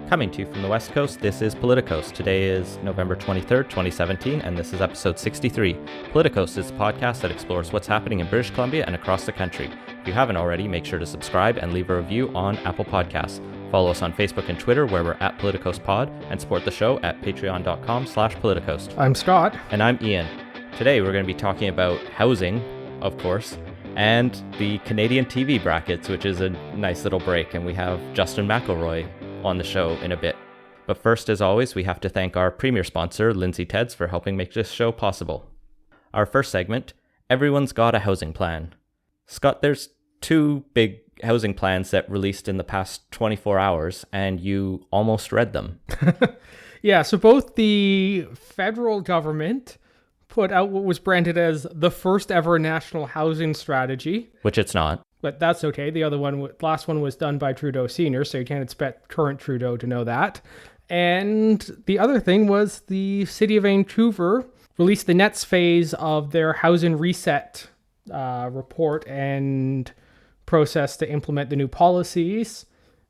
Coming to you from the West Coast, this is Politicos. Today is November 23rd, 2017, and this is episode 63. Politicos is a podcast that explores what's happening in British Columbia and across the country. If you haven't already, make sure to subscribe and leave a review on Apple Podcasts. Follow us on Facebook and Twitter, where we're at PoliticosPod, and support the show at patreon.com/Politicos. I'm Scott. And I'm Ian. Today we're going to be talking about housing, of course, and the Canadian TV brackets, which is a nice little break, and we have Justin McElroy on the show in a bit. But first, as always, we have to thank our premier sponsor, Lindsay Teds, for helping make this show possible. Our first segment, Everyone's Got a Housing Plan. Scott, there's two big housing plans that released in the past 24 hours, and you almost read them. Yeah, so both the federal government put out what was branded as the first ever national housing strategy. Which it's not. But that's okay. The other one, last one was done by Trudeau Sr., so you can't expect current Trudeau to know that. And the other thing was the City of Vancouver released the next phase of their housing reset report and process to implement the new policies.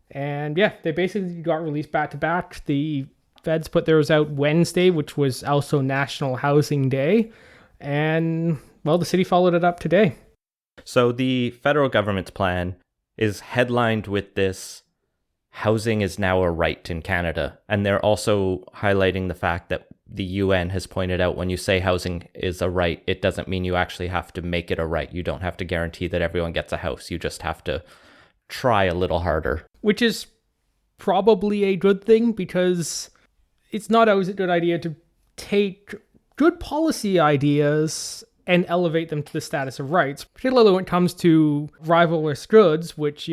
And yeah, they basically got released back to back. The feds put theirs out Wednesday, which was also National Housing Day. And, well, the city followed it up today. So the federal government's plan is headlined with this, housing is now a right in Canada. And they're also highlighting the fact that the UN has pointed out when you say housing is a right, it doesn't mean you actually have to make it a right. You don't have to guarantee that everyone gets a house. You just have to try a little harder. Which is probably a good thing, because it's not always a good idea to take good policy ideas and elevate them to the status of rights, particularly when it comes to rivalrous goods, which,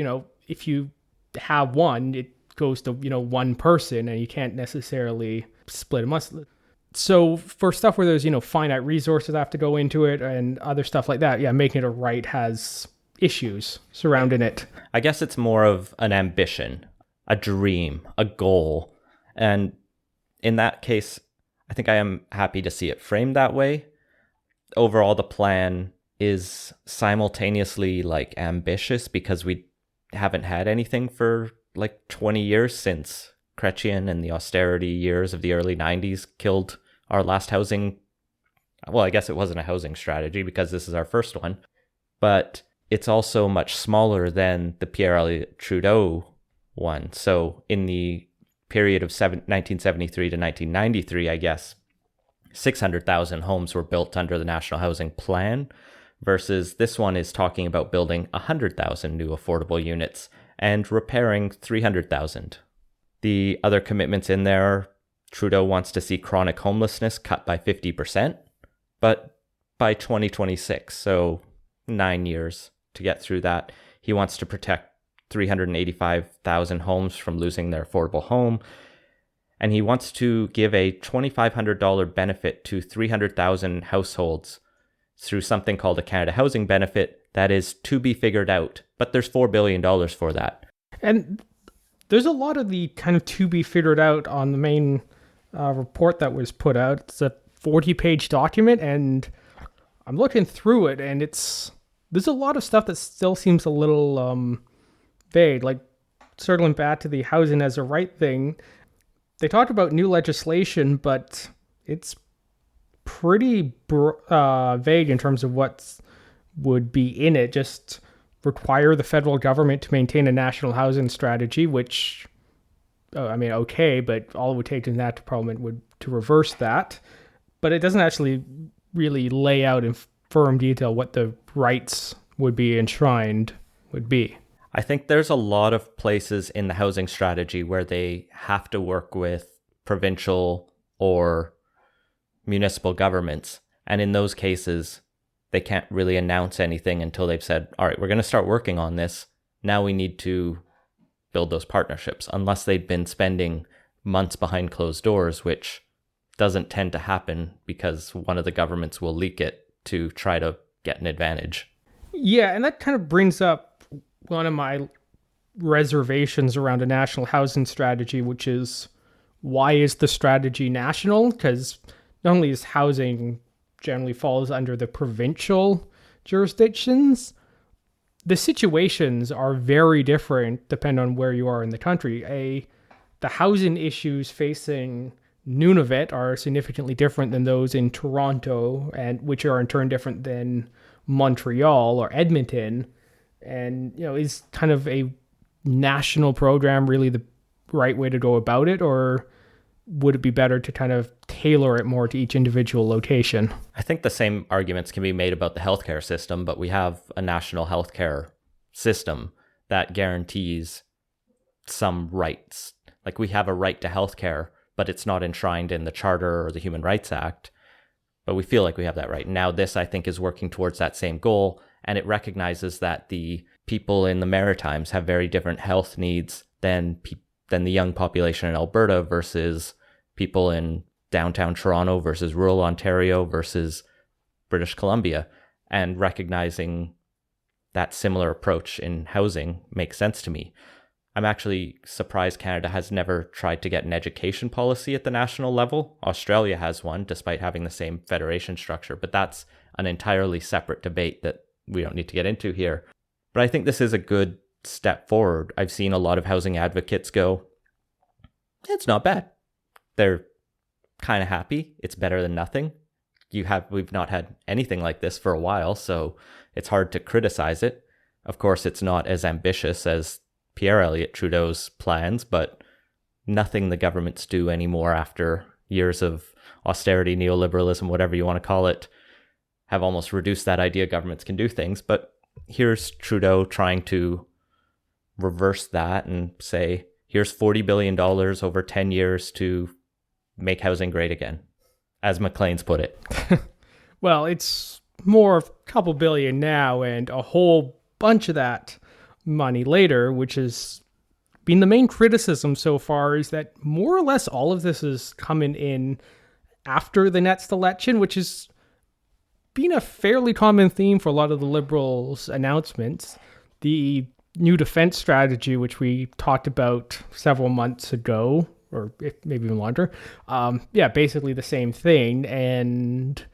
if you have one, it goes to, one person and you can't necessarily split amongst it. So for stuff where there's, finite resources that have to go into it and other stuff like that, yeah, making it a right has issues surrounding it. I guess it's more of an ambition, a dream, a goal. And in that case, I think I am happy to see it framed that way. Overall, the plan is simultaneously ambitious, because we haven't had anything for 20 years since Chrétien and the austerity years of the early 90s killed our last housing. Well, I guess it wasn't a housing strategy because this is our first one, but it's also much smaller than the Pierre Elliott Trudeau one. So in the period of 1973 to 1993, I guess, 600,000 homes were built under the National Housing Plan, versus this one is talking about building 100,000 new affordable units and repairing 300,000. The other commitments in there, Trudeau wants to see chronic homelessness cut by 50%, but by 2026, so 9 years to get through that. He wants to protect 385,000 homes from losing their affordable home. And he wants to give a $2,500 benefit to 300,000 households through something called a Canada Housing Benefit that is to be figured out. But there's $4 billion for that. And there's a lot of the kind of to be figured out on the main report that was put out. It's a 40-page document, and I'm looking through it, and there's a lot of stuff that still seems a little vague. Circling back to the housing as a right thing, they talked about new legislation, but it's pretty vague in terms of what would be in it. Just require the federal government to maintain a national housing strategy, which, okay, but all it would take in that Parliament would to reverse that. But it doesn't actually really lay out in firm detail what the rights would be enshrined would be. I think there's a lot of places in the housing strategy where they have to work with provincial or municipal governments. And in those cases, they can't really announce anything until they've said, all right, we're going to start working on this. Now we need to build those partnerships, unless they've been spending months behind closed doors, which doesn't tend to happen because one of the governments will leak it to try to get an advantage. Yeah, and that kind of brings up one of my reservations around a national housing strategy, which is, why is the strategy national? Because not only is housing generally falls under the provincial jurisdictions, the situations are very different depending on where you are in the country. A the housing issues facing Nunavut are significantly different than those in Toronto, and which are in turn different than Montreal or Edmonton. And, is kind of a national program really the right way to go about it, or would it be better to kind of tailor it more to each individual location? I think the same arguments can be made about the healthcare system, but we have a national healthcare system that guarantees some rights. Like, we have a right to healthcare, but it's not enshrined in the Charter or the Human Rights Act. But we feel like we have that right. Now, this, I think, is working towards that same goal, and it recognizes that the people in the Maritimes have very different health needs than the young population in Alberta versus people in downtown Toronto versus rural Ontario versus British Columbia. And recognizing that similar approach in housing makes sense to me. I'm actually surprised Canada has never tried to get an education policy at the national level. Australia has one, despite having the same federation structure, but that's an entirely separate debate that we don't need to get into here. But I think this is a good step forward. I've seen a lot of housing advocates go, it's not bad. They're kind of happy. It's better than nothing. We've not had anything like this for a while, so it's hard to criticize it. Of course, it's not as ambitious as Pierre Elliott Trudeau's plans, but nothing the governments do anymore after years of austerity, neoliberalism, whatever you want to call it, have almost reduced that idea governments can do things. But here's Trudeau trying to reverse that and say, here's $40 billion over 10 years to make housing great again, as Maclean's put it. Well, it's more of a couple billion now and a whole bunch of that money later, which has been the main criticism so far, is that more or less all of this is coming in after the next election, which has been a fairly common theme for a lot of the Liberals' announcements. The new defense strategy, which we talked about several months ago, or maybe even longer, basically the same thing. And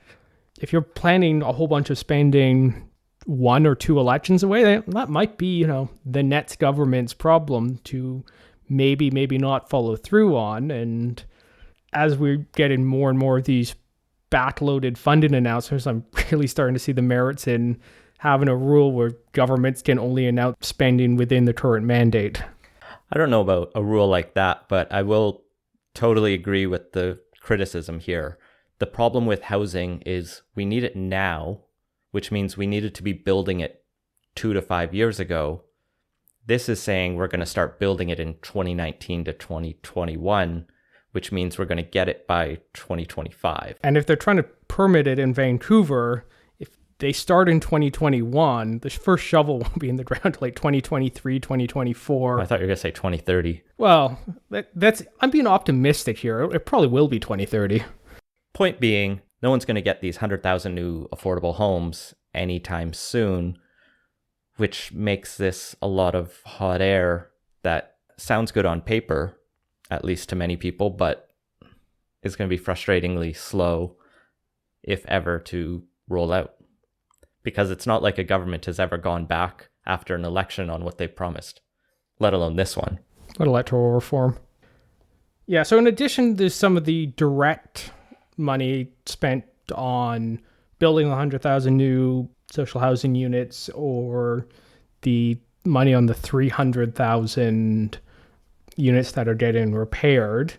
if you're planning a whole bunch of spending 1 or 2 elections away, that might be, the next government's problem to maybe not follow through on. And as we're getting more and more of these backloaded funding announcements, I'm really starting to see the merits in having a rule where governments can only announce spending within the current mandate. I don't know about a rule like that, but I will totally agree with the criticism here. The problem with housing is we need it now, which means we needed to be building it 2 to 5 years ago. This is saying we're going to start building it in 2019 to 2021, which means we're going to get it by 2025. And if they're trying to permit it in Vancouver, if they start in 2021, the first shovel won't be in the ground till like 2023, 2024. I thought you were going to say 2030. Well, I'm being optimistic here. It probably will be 2030. Point being, no one's going to get these 100,000 new affordable homes anytime soon, which makes this a lot of hot air that sounds good on paper, at least to many people, but is going to be frustratingly slow, if ever, to roll out. Because it's not like a government has ever gone back after an election on what they promised, let alone this one. What electoral reform? Yeah, so in addition to some of the direct money spent on building 100,000 new social housing units, or the money on the 300,000 units that are getting repaired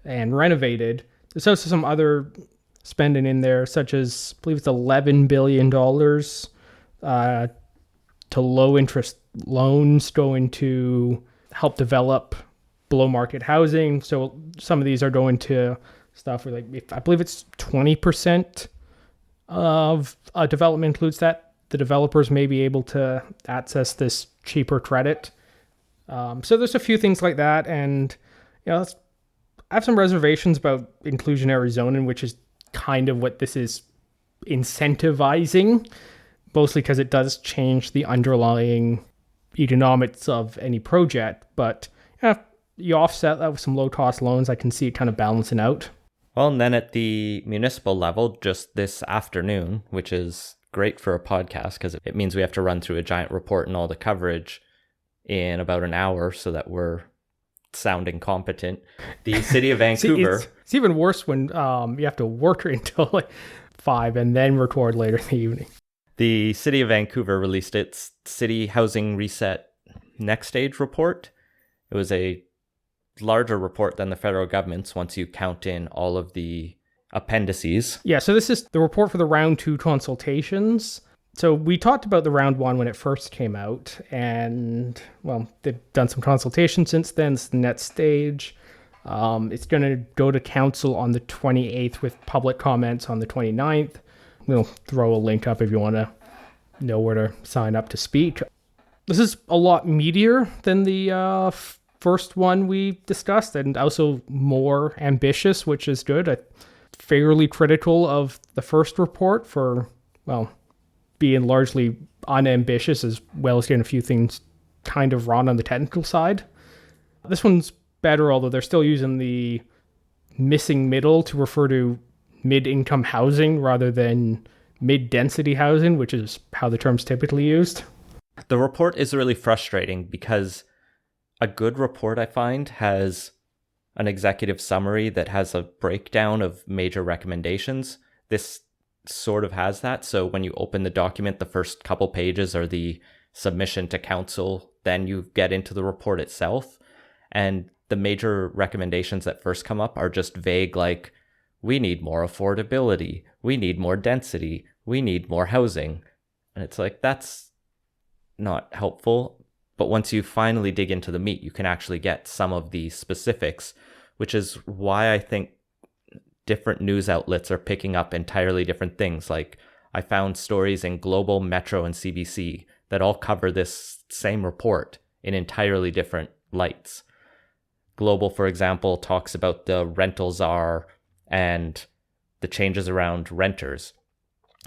and renovated, there's also some other spending in there, such as, I believe it's $11 billion to low interest loans going to help develop below market housing. So some of these are going to stuff where, I believe it's 20% of a development includes that the developers may be able to access this cheaper credit. So there's a few things like that. And, I have some reservations about inclusionary zoning, which is kind of what this is incentivizing, mostly because it does change the underlying economics of any project. But you offset that with some low-cost loans, I can see it kind of balancing out. Well, and then at the municipal level, just this afternoon, which is great for a podcast because it means we have to run through a giant report and all the coverage in about an hour so that we're sounding competent. The city of See, Vancouver. it's even worse when you have to work until like 5 and then record later in the evening. The city of Vancouver released its City Housing Reset Next Stage report. It was a larger report than the federal government's once you count in all of the appendices. Yeah, so this is the report for the round 2 consultations. So we talked about the round 1 when it first came out, and, well, they've done some consultations since then. It's the next stage. It's going to go to council on the 28th with public comments on the 29th. We'll throw a link up if you want to know where to sign up to speak. This is a lot meatier than the first one we discussed, and also more ambitious, which is good. I'm fairly critical of the first report for, well, being largely unambitious as well as getting a few things kind of wrong on the technical side. This one's better, although they're still using the missing middle to refer to mid-income housing rather than mid-density housing, which is how the term's typically used. The report is really frustrating because a good report, I find, has an executive summary that has a breakdown of major recommendations. This sort of has that. So when you open the document, the first couple pages are the submission to council, then you get into the report itself. And the major recommendations that first come up are just vague, like, we need more affordability, we need more density, we need more housing. And it's like, that's not helpful. But once you finally dig into the meat, you can actually get some of the specifics, which is why I think different news outlets are picking up entirely different things. Like, I found stories in Global, Metro, and CBC that all cover this same report in entirely different lights. Global, for example, talks about the rental czar and the changes around renters.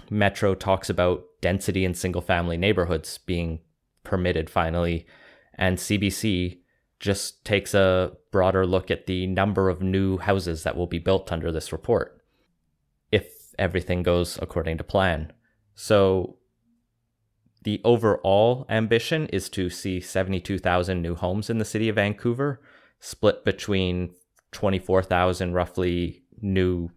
Metro talks about density in single-family neighborhoods being permitted finally. And CBC just takes a broader look at the number of new houses that will be built under this report, if everything goes according to plan. So the overall ambition is to see 72,000 new homes in the city of Vancouver, split between 24,000 roughly new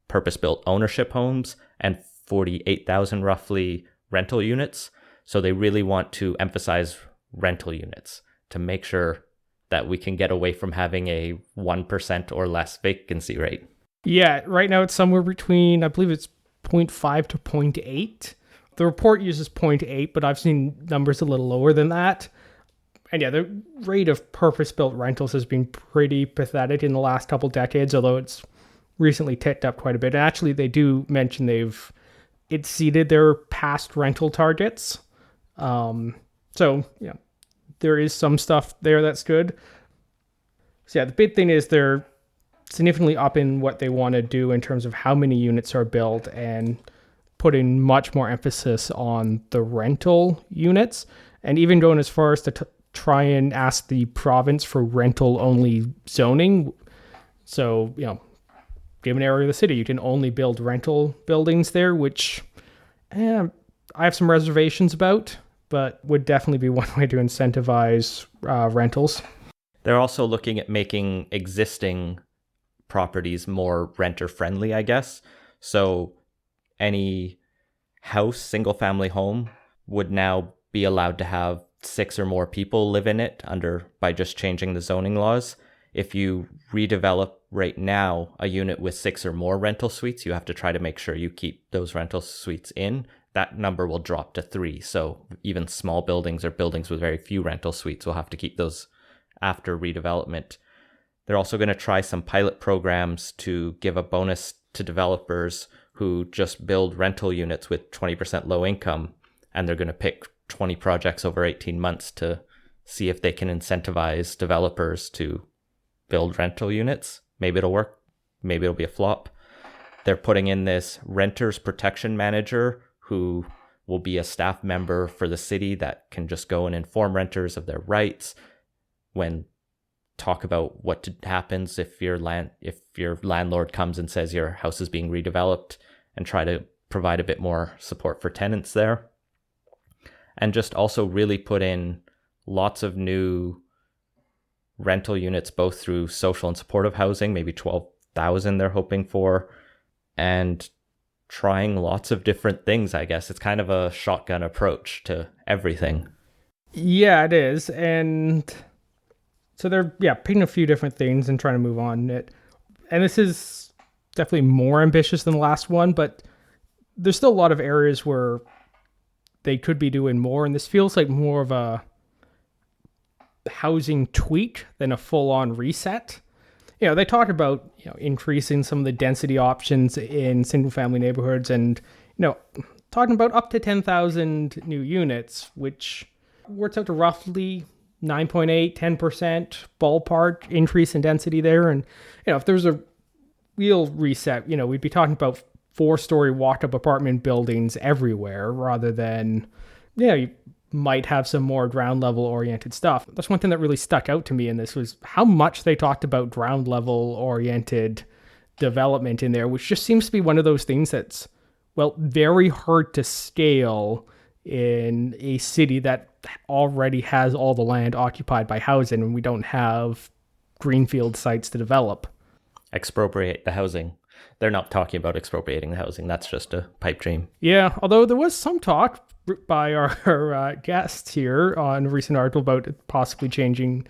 purpose-built ownership homes and 48,000 roughly rental units. So they really want to emphasize rental units to make sure that we can get away from having a 1% or less vacancy rate. Yeah, right now it's somewhere between, I believe it's 0.5 to 0.8. The report uses 0.8, but I've seen numbers a little lower than that. And yeah, the rate of purpose-built rentals has been pretty pathetic in the last couple decades, although it's recently ticked up quite a bit. And actually, they do mention they've exceeded their past rental targets. So, yeah, there is some stuff there that's good. So yeah, the big thing is they're significantly upping what they want to do in terms of how many units are built and putting much more emphasis on the rental units, and even going as far as to try and ask the province for rental-only zoning. So, you know, given area of the city, you can only build rental buildings there, which I have some reservations about, but would definitely be one way to incentivize rentals. They're also looking at making existing properties more renter-friendly, I guess. So any house, single-family home, would now be allowed to have 6 or more people live in it by just changing the zoning laws. If you redevelop right now a unit with 6 or more rental suites, you have to try to make sure you keep those rental suites in. That number will drop to 3. So even small buildings or buildings with very few rental suites will have to keep those after redevelopment. They're also going to try some pilot programs to give a bonus to developers who just build rental units with 20% low income, and they're going to pick 20 projects over 18 months to see if they can incentivize developers to build rental units. Maybe it'll work. Maybe it'll be a flop. They're putting in this renters protection manager who will be a staff member for the city that can just go and inform renters of their rights, when talk about what happens if your landlord comes and says your house is being redeveloped, and try to provide a bit more support for tenants there. And just also really put in lots of new rental units, both through social and supportive housing, maybe 12,000 they're hoping for, and trying lots of different things, I guess. It's kind of a shotgun approach to everything. Yeah, it is. And so they're, picking a few different things and trying to move on it. And this is definitely more ambitious than the last one, but there's still a lot of areas where they could be doing more. And this feels like more of a housing tweak than a full-on reset. They talked about, increasing some of the density options in single-family neighborhoods and, talking about up to 10,000 new units, which works out to roughly 9.8, 10% ballpark increase in density there. And, if there's a real reset, we'd be talking about 4-story walk-up apartment buildings everywhere rather than, you might have some more ground level oriented stuff. That's one thing that really stuck out to me in this was how much they talked about ground level oriented development in there, which just seems to be one of those things that's, very hard to scale in a city that already has all the land occupied by housing and we don't have greenfield sites to develop. Expropriate the housing. They're not talking about expropriating the housing. That's just a pipe dream. Yeah, although there was some talk by our guests here on a recent article about possibly changing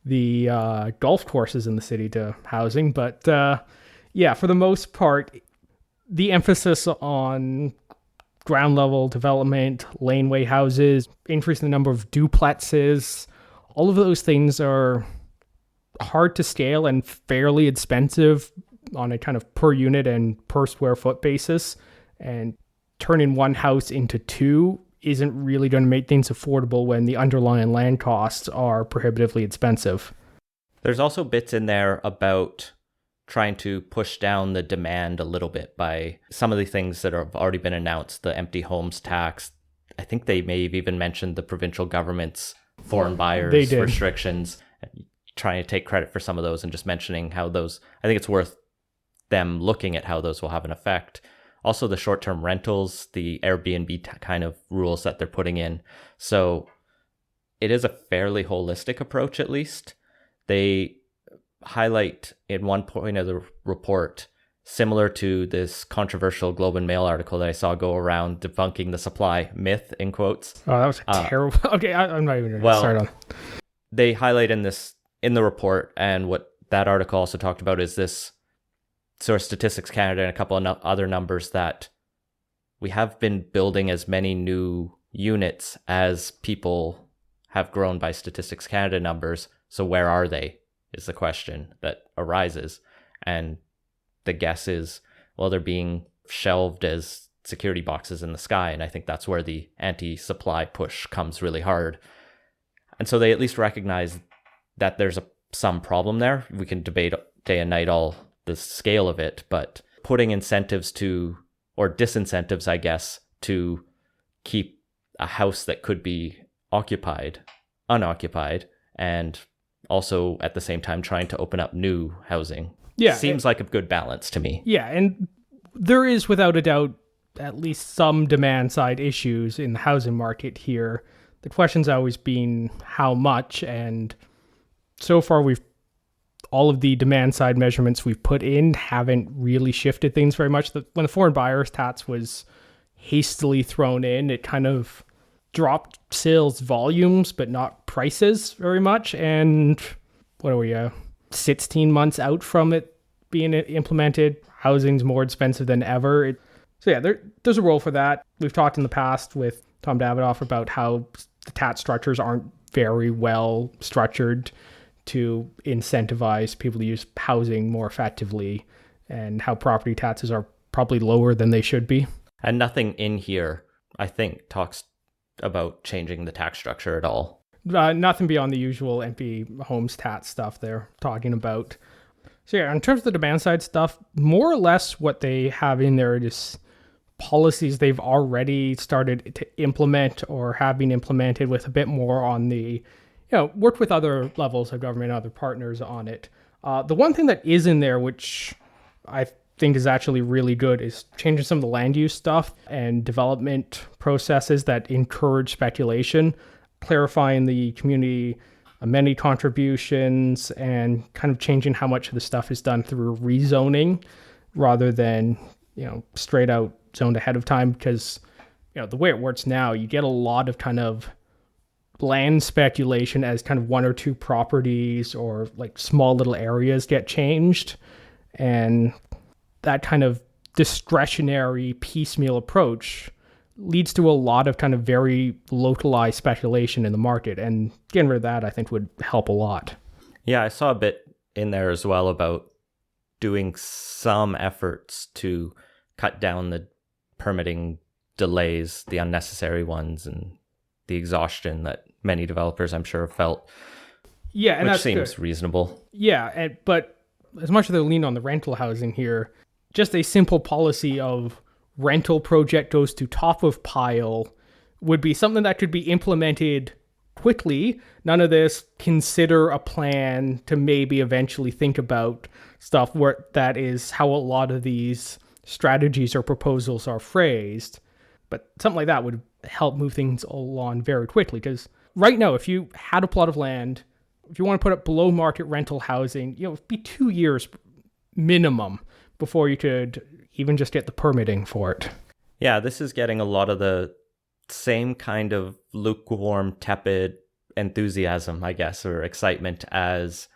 the golf courses in the city to housing. But for the most part, the emphasis on ground level development, laneway houses, increasing the number of duplexes, all of those things are hard to scale and fairly expensive on a kind of per unit and per square foot basis. And turning one house into two isn't really going to make things affordable when the underlying land costs are prohibitively expensive. There's also bits in there about trying to push down the demand a little bit by some of the things that have already been announced, the empty homes tax. I think they may have even mentioned the provincial government's foreign buyers restrictions, trying to take credit for some of those and just mentioning how those, I think it's worth them looking at how those will have an effect. Also, the short-term rentals, the Airbnb kind of rules that they're putting in. So it is a fairly holistic approach, at least. They highlight in one point of the report, similar to this controversial Globe and Mail article that I saw go around debunking the supply myth, in quotes. Oh, that was terrible. Okay, I'm not even going to start on. They highlight in the report, and what that article also talked about is this sort of Statistics Canada and a couple of other numbers that we have been building as many new units as people have grown by Statistics Canada numbers. So where are they is the question that arises. And the guess is, well, they're being shelved as security boxes in the sky. And I think that's where the anti-supply push comes really hard. And so they at least recognize that there's some problem there. We can debate day and night all the scale of it, but putting incentives to, or disincentives, I guess, to keep a house that could be unoccupied, and also at the same time trying to open up new housing. Seems like a good balance to me. Yeah, and there is without a doubt at least some demand side issues in the housing market here. The question's always been how much, and so far all of the demand side measurements we've put in haven't really shifted things very much. When the foreign buyers tax was hastily thrown in, it kind of dropped sales volumes, but not prices very much. And what are we, 16 months out from it being implemented? Housing's more expensive than ever. There's a role for that. We've talked in the past with Tom Davidoff about how the tax structures aren't very well structured to incentivize people to use housing more effectively, and how property taxes are probably lower than they should be. And nothing in here, I think, talks about changing the tax structure at all. Nothing beyond the usual empty homes tax stuff they're talking about. So in terms of the demand side stuff, more or less what they have in there is policies they've already started to implement or have been implemented, with a bit more on the worked with other levels of government, other partners on it. The one thing that is in there, which I think is actually really good, is changing some of the land use stuff and development processes that encourage speculation, clarifying the community amenity contributions and kind of changing how much of the stuff is done through rezoning rather than, straight out zoned ahead of time. Because, the way it works now, you get a lot of kind of land speculation as kind of one or two properties or like small little areas get changed. And that kind of discretionary piecemeal approach leads to a lot of kind of very localized speculation in the market. And getting rid of that, I think, would help a lot. Yeah, I saw a bit in there as well about doing some efforts to cut down the permitting delays, the unnecessary ones, and the exhaustion that many developers, I'm sure, have felt. Yeah, and which that seems reasonable. Yeah, but as much as they're leaning on the rental housing here, just a simple policy of rental project goes to top of pile would be something that could be implemented quickly. None of this consider a plan to maybe eventually think about stuff where that is how a lot of these strategies or proposals are phrased. But something like that would help move things along very quickly. Because right now, if you had a plot of land, if you want to put up below market rental housing, it'd be 2 years minimum before you could even just get the permitting for it. Yeah, this is getting a lot of the same kind of lukewarm, tepid enthusiasm, I guess, or excitement as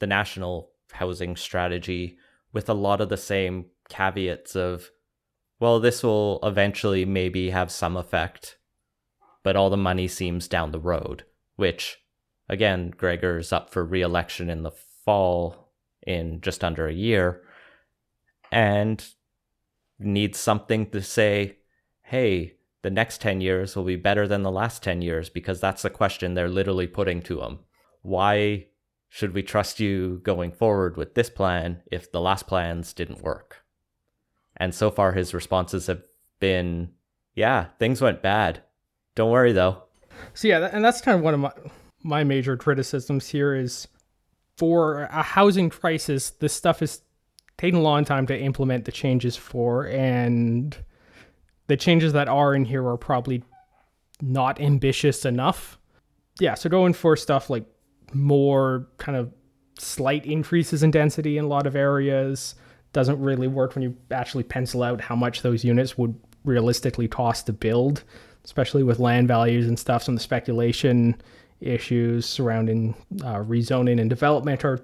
the national housing strategy, with a lot of the same caveats of, well, this will eventually maybe have some effect, but all the money seems down the road, which, again, Gregor's up for re-election in the fall in just under a year, and needs something to say, hey, the next 10 years will be better than the last 10 years, because that's the question they're literally putting to him. Why should we trust you going forward with this plan if the last plans didn't work? And so far his responses have been, yeah, things went bad. Don't worry though. So yeah, and that's kind of one of my major criticisms here is, for a housing crisis, this stuff is taking a long time to implement the changes for, and the changes that are in here are probably not ambitious enough. Yeah, so going for stuff like more kind of slight increases in density in a lot of areas doesn't really work when you actually pencil out how much those units would realistically cost to build, especially with land values and stuff. Some of the speculation issues surrounding rezoning and development are,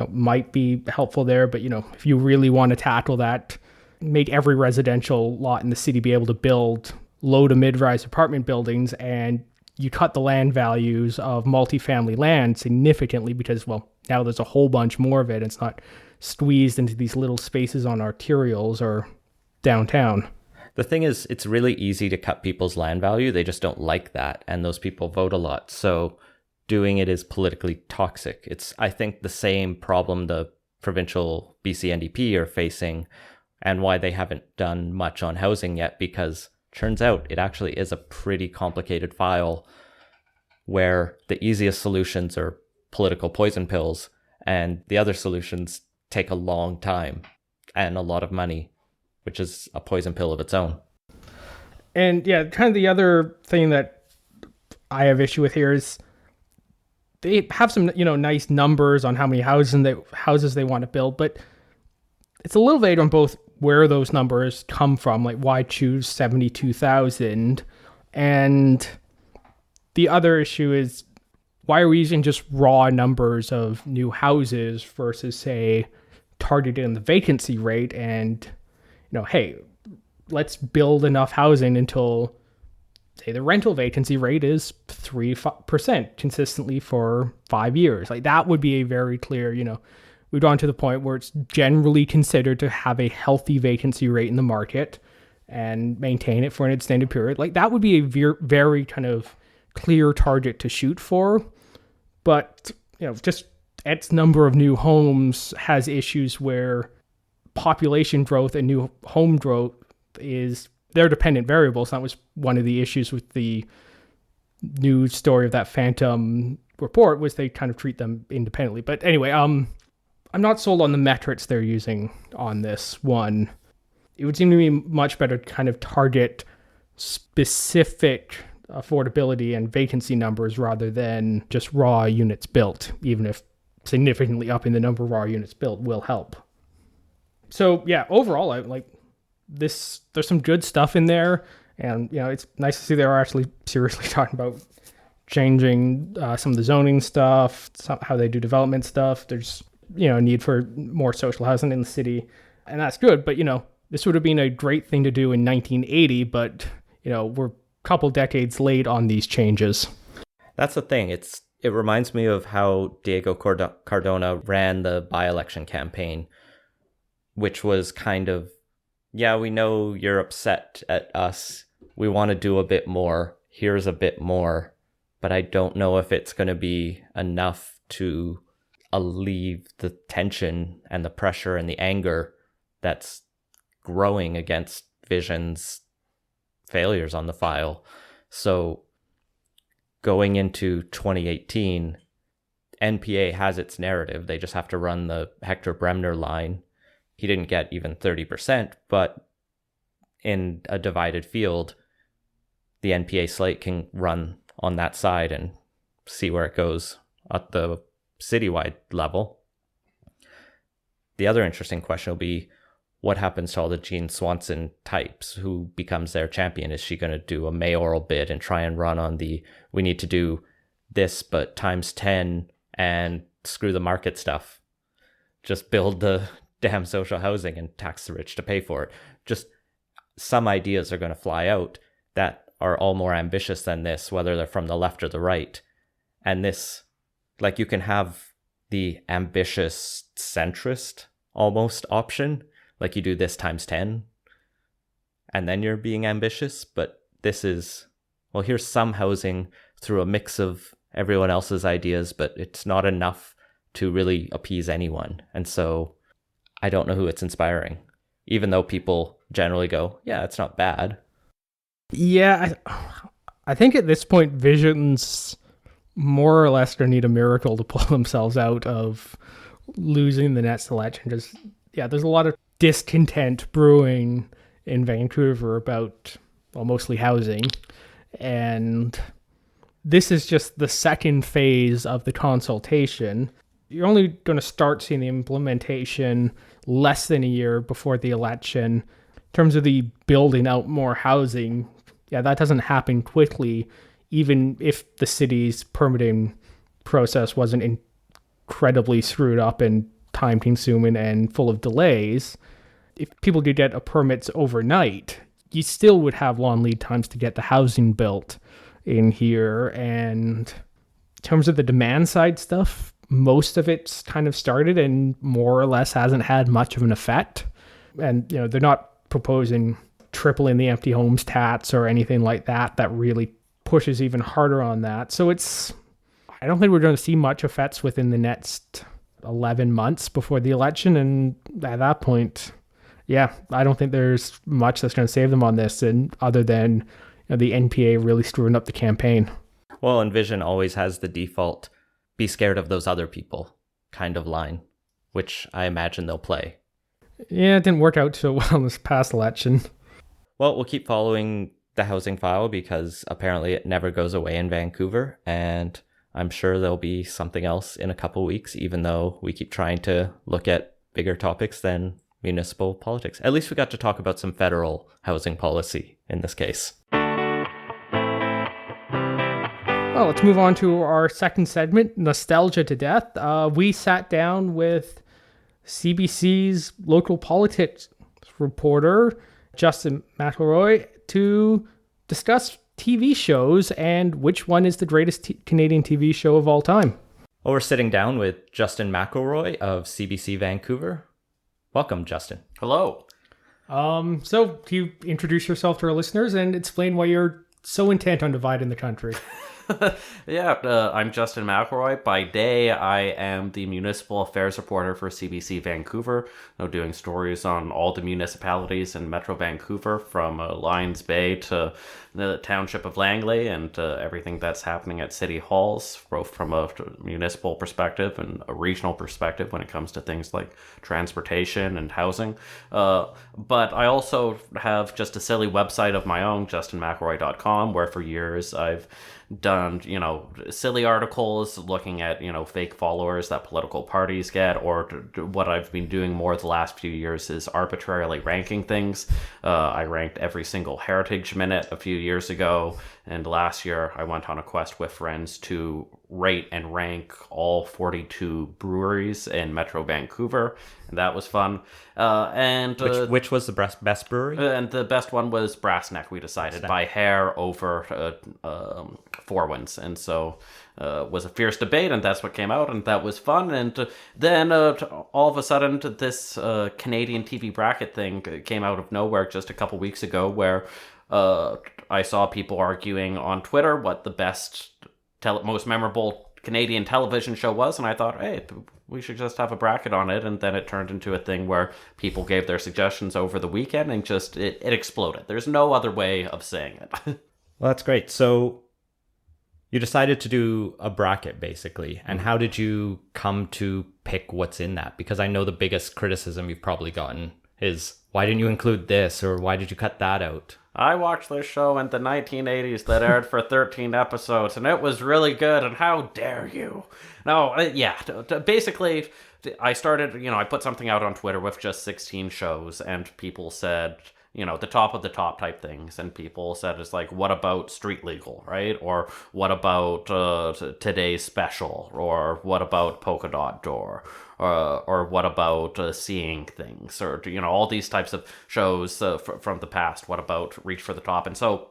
might be helpful there. But, if you really want to tackle that, make every residential lot in the city be able to build low to mid-rise apartment buildings, and you cut the land values of multifamily land significantly because, well, now there's a whole bunch more of it. It's not squeezed into these little spaces on arterials or downtown. The thing is, it's really easy to cut people's land value. They just don't like that, and those people vote a lot. So doing it is politically toxic. It's, I think, the same problem the provincial BC NDP are facing, and why they haven't done much on housing yet, because turns out it actually is a pretty complicated file where the easiest solutions are political poison pills, and the other solutions take a long time and a lot of money, which is a poison pill of its own. And yeah, kind of the other thing that I have issue with here is they have some, nice numbers on how many houses they want to build, but it's a little vague on both where those numbers come from, like why choose 72,000, and the other issue is, why are we using just raw numbers of new houses versus, say, targeted in the vacancy rate and, hey, let's build enough housing until, say, the rental vacancy rate is 3% consistently for 5 years. Like, that would be a very clear, we've gone to the point where it's generally considered to have a healthy vacancy rate in the market and maintain it for an extended period. Like, that would be a very kind of clear target to shoot for. But, just X number of new homes has issues where population growth and new home growth they're dependent variables. That was one of the issues with the news story of that Phantom report, was they kind of treat them independently. But anyway, I'm not sold on the metrics they're using on this one. It would seem to me much better to kind of target specific affordability and vacancy numbers rather than just raw units built, even if significantly upping the number of raw units built will help. So yeah, overall, I like this. There's some good stuff in there, and it's nice to see they're actually seriously talking about changing some of the zoning stuff, how they do development stuff. There's a need for more social housing in the city, and that's good. But this would have been a great thing to do in 1980, but we're a couple decades late on these changes. That's the thing. It reminds me of how Diego Cardona ran the by-election campaign, which was kind of, yeah, we know you're upset at us. We want to do a bit more. Here's a bit more. But I don't know if it's going to be enough to alleviate the tension and the pressure and the anger that's growing against Vision's failures on the file. So going into 2018, NPA has its narrative. They just have to run the Hector Bremner line. He didn't get even 30%, but in a divided field, the NPA slate can run on that side and see where it goes at the citywide level. The other interesting question will be, what happens to all the Jean Swanson types? Who becomes their champion? Is she going to do a mayoral bid and try and run on we need to do this, but times 10 and screw the market stuff? Just build the damn social housing and tax the rich to pay for it. Just some ideas are going to fly out that are all more ambitious than this, whether they're from the left or the right. And this, like, you can have the ambitious centrist almost option, like you do this times 10, and then you're being ambitious. But this is, well, here's some housing through a mix of everyone else's ideas, but it's not enough to really appease anyone. And so I don't know who it's inspiring, even though people generally go, yeah, it's not bad. Yeah, I think at this point, Vision's more or less going to need a miracle to pull themselves out of losing the next election. Just, yeah, there's a lot of discontent brewing in Vancouver about, well, mostly housing. And this is just the second phase of the consultation. You're only going to start seeing the implementation less than a year before the election. In terms of the building out more housing, yeah, that doesn't happen quickly, even if the city's permitting process wasn't incredibly screwed up and time-consuming and full of delays. If people could get permits overnight, you still would have long lead times to get the housing built in here. And in terms of the demand side stuff, most of it's kind of started and more or less hasn't had much of an effect. And, they're not proposing tripling the empty homes tax or anything like that really pushes even harder on that. So I don't think we're going to see much effects within the next 11 months before the election. And at that point, yeah, I don't think there's much that's going to save them on this, and other than the NPA really screwing up the campaign. Well, and Vision always has the default, be scared of those other people kind of line, which I imagine they'll play. Yeah, it didn't work out so well in this past election. Well, we'll keep following the housing file because apparently it never goes away in Vancouver, and I'm sure there'll be something else in a couple weeks, even though we keep trying to look at bigger topics than municipal politics. At least we got to talk about some federal housing policy in this case. Well, let's move on to our second segment, Nostalgia to Death. We sat down with CBC's local politics reporter, Justin McElroy, to discuss TV shows and which one is the greatest Canadian TV show of all time. Well, we're sitting down with Justin McElroy of CBC Vancouver. Welcome, Justin. Hello. So, can you introduce yourself to our listeners and explain why you're so intent on dividing the country? Yeah, I'm Justin McElroy. By day, I am the municipal affairs reporter for CBC Vancouver, doing stories on all the municipalities in Metro Vancouver, from Lions Bay to the township of Langley, and everything that's happening at city halls, both from a municipal perspective and a regional perspective when it comes to things like transportation and housing. But I also have just a silly website of my own, justinmcelroy.com, where for years I've done, silly articles looking at, fake followers that political parties get, or what I've been doing more the last few years is arbitrarily ranking things. I ranked every single Heritage Minute a few years ago, and last year I went on a quest with friends to rate and rank all 42 breweries in Metro Vancouver, and that was fun. Which was the best brewery? And the best one was Brass Neck. We decided by hair over Four Winds, and so was a fierce debate, and that's what came out, and that was fun. And then all of a sudden, this Canadian TV bracket thing came out of nowhere just a couple weeks ago, where I saw people arguing on Twitter what the best, most memorable Canadian television show was, and I thought, hey, we should just have a bracket on it. And then it turned into a thing where people gave their suggestions over the weekend, and just it exploded. There's no other way of saying it. Well, that's great. So you decided to do a bracket, basically. And how did you come to pick what's in that? Because I know the biggest criticism you've probably gotten is, why didn't you include this, or why did you cut that out? I watched this show in the 1980s that aired for 13 episodes, and it was really good, and how dare you? No, yeah, basically, I started, I put something out on Twitter with just 16 shows, and people said, the top of the top type things, and people said, it's like, what about Street Legal, right? Or what about Today's Special? Or what about Polka Dot Door? Or what about Seeing Things? Or, all these types of shows from the past. What about Reach for the Top? And so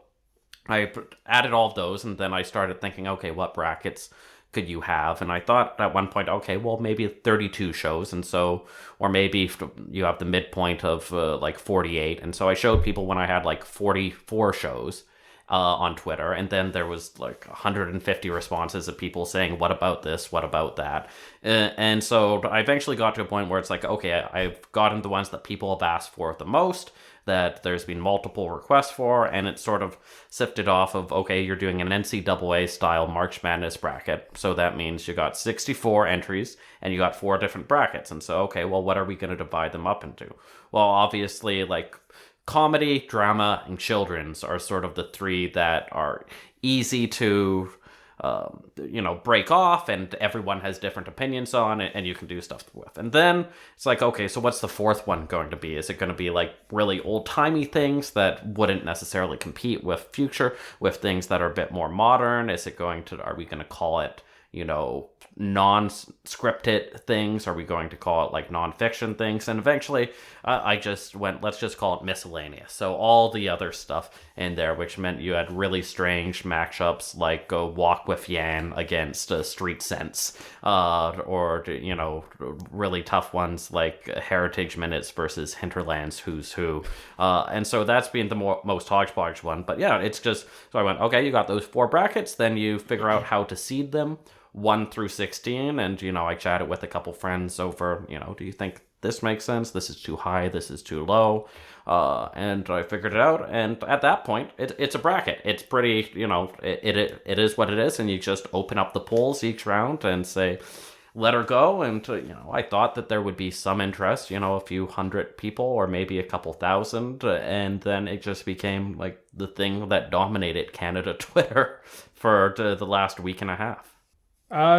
I added all of those, and then I started thinking, okay, what brackets could you have? And I thought at one point, okay, well, maybe 32 shows, and so, or maybe you have the midpoint of like 48. And so I showed people when I had like 44 shows on Twitter, and then there was like 150 responses of people saying, what about this, what about that? And so I eventually got to a point where it's like, okay, I've gotten the ones that people have asked for the most, that there's been multiple requests for, and it's sort of sifted off of, okay, you're doing an NCAA style March Madness bracket, so that means you got 64 entries and you got 4 different brackets. And so, okay, well, what are we going to divide them up into? Well, obviously, like, comedy, drama, and children's are sort of the 3 that are easy to break off, and everyone has different opinions on it, and you can do stuff with. And then it's like, okay, so what's the 4th one going to be? Is it going to be like really old-timey things that wouldn't necessarily compete with with things that are a bit more modern? Are we going to call it, non-scripted things? Are we going to call it like non-fiction things? And eventually I just went, let's just call it miscellaneous. So all the other stuff in there, which meant you had really strange matchups like Walk with Yan against Street Sense, or really tough ones like Heritage Minutes versus Hinterland's Who's Who. And so that's been the most hodgepodge one. But yeah, it's just, so I went, okay, you got those 4 brackets, then you figure out how to seed them 1 through 16, and I chatted with a couple friends over, do you think this makes sense? This is too high, this is too low, and I figured it out. And at that point, it's a bracket. It's pretty, it is what it is, and you just open up the polls each round and say, let her go. And I thought that there would be some interest, a few hundred people, or maybe a couple thousand, and then it just became like the thing that dominated Canada Twitter for the last week and a half.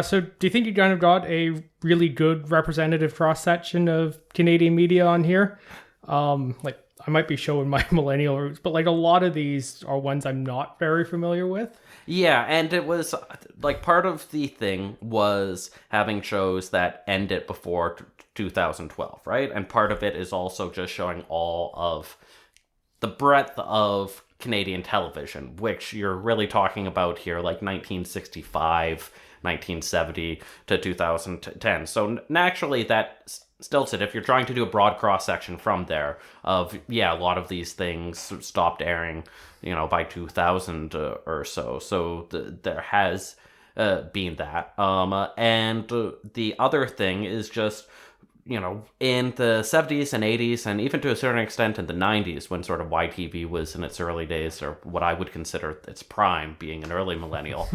So do you think you kind of got a really good representative cross-section of Canadian media on here? Like, I might be showing my millennial roots, but like a lot of these are ones I'm not very familiar with. Yeah, and it was like part of the thing was having shows that ended before 2012, right? And part of it is also just showing all of the breadth of Canadian television, which you're really talking about here, like 1965, 1970 to 2010. So naturally that stilted. If you're trying to do a broad cross-section from there of, a lot of these things stopped airing, by 2000 or so. So there has been that. And the other thing is just, in the 70s and 80s, and even to a certain extent in the 90s, when sort of YTV was in its early days, or what I would consider its prime, being an early millennial,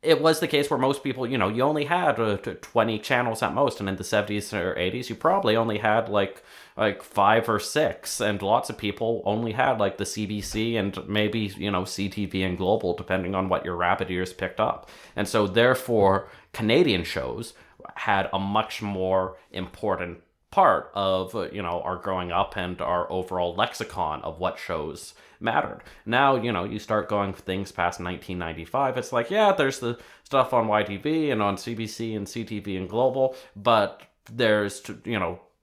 it was the case where most people, you only had 20 channels at most, and in the 70s or 80s, you probably only had like 5 or 6, and lots of people only had like the CBC and maybe, CTV and Global, depending on what your rabbit ears picked up. And so therefore, Canadian shows had a much more important part of, our growing up and our overall lexicon of what shows mattered. Now, you start going things past 1995, it's like, there's the stuff on YTV and on CBC and CTV and Global, but there's,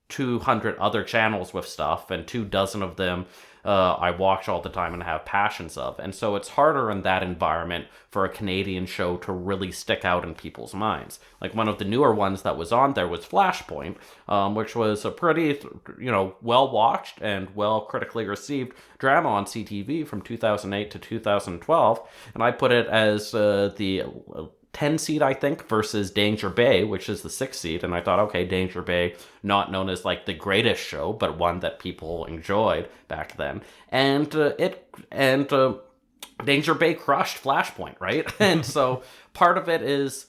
200 other channels with stuff, and 24 of them I watch all the time and have passions of. And so it's harder in that environment for a Canadian show to really stick out in people's minds. Like one of the newer ones that was on there was Flashpoint, which was a pretty, well-watched and well critically received drama on CTV from 2008 to 2012. And I put it as the 10 seed, I think, versus Danger Bay, which is the 6 seed. And I thought, okay, Danger Bay, not known as like the greatest show, but one that people enjoyed back then. And Danger Bay crushed Flashpoint, right? And so part of it is,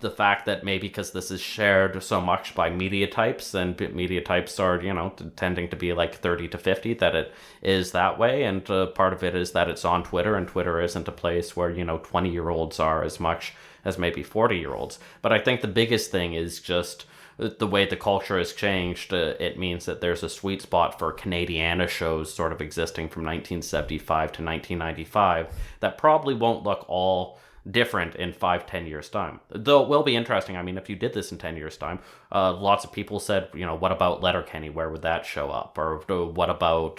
the fact that maybe because this is shared so much by media types, and media types are, tending to be like 30 to 50, that it is that way. And part of it is that it's on Twitter, and Twitter isn't a place where, 20-year-olds are as much as maybe 40-year-olds. But I think the biggest thing is just the way the culture has changed. It means that there's a sweet spot for Canadiana shows sort of existing from 1975 to 1995 that probably won't look all different in 5-10 years time, though it will be interesting. I mean, if you did this in 10 years time, lots of people said, what about Letterkenny, where would that show up, or what about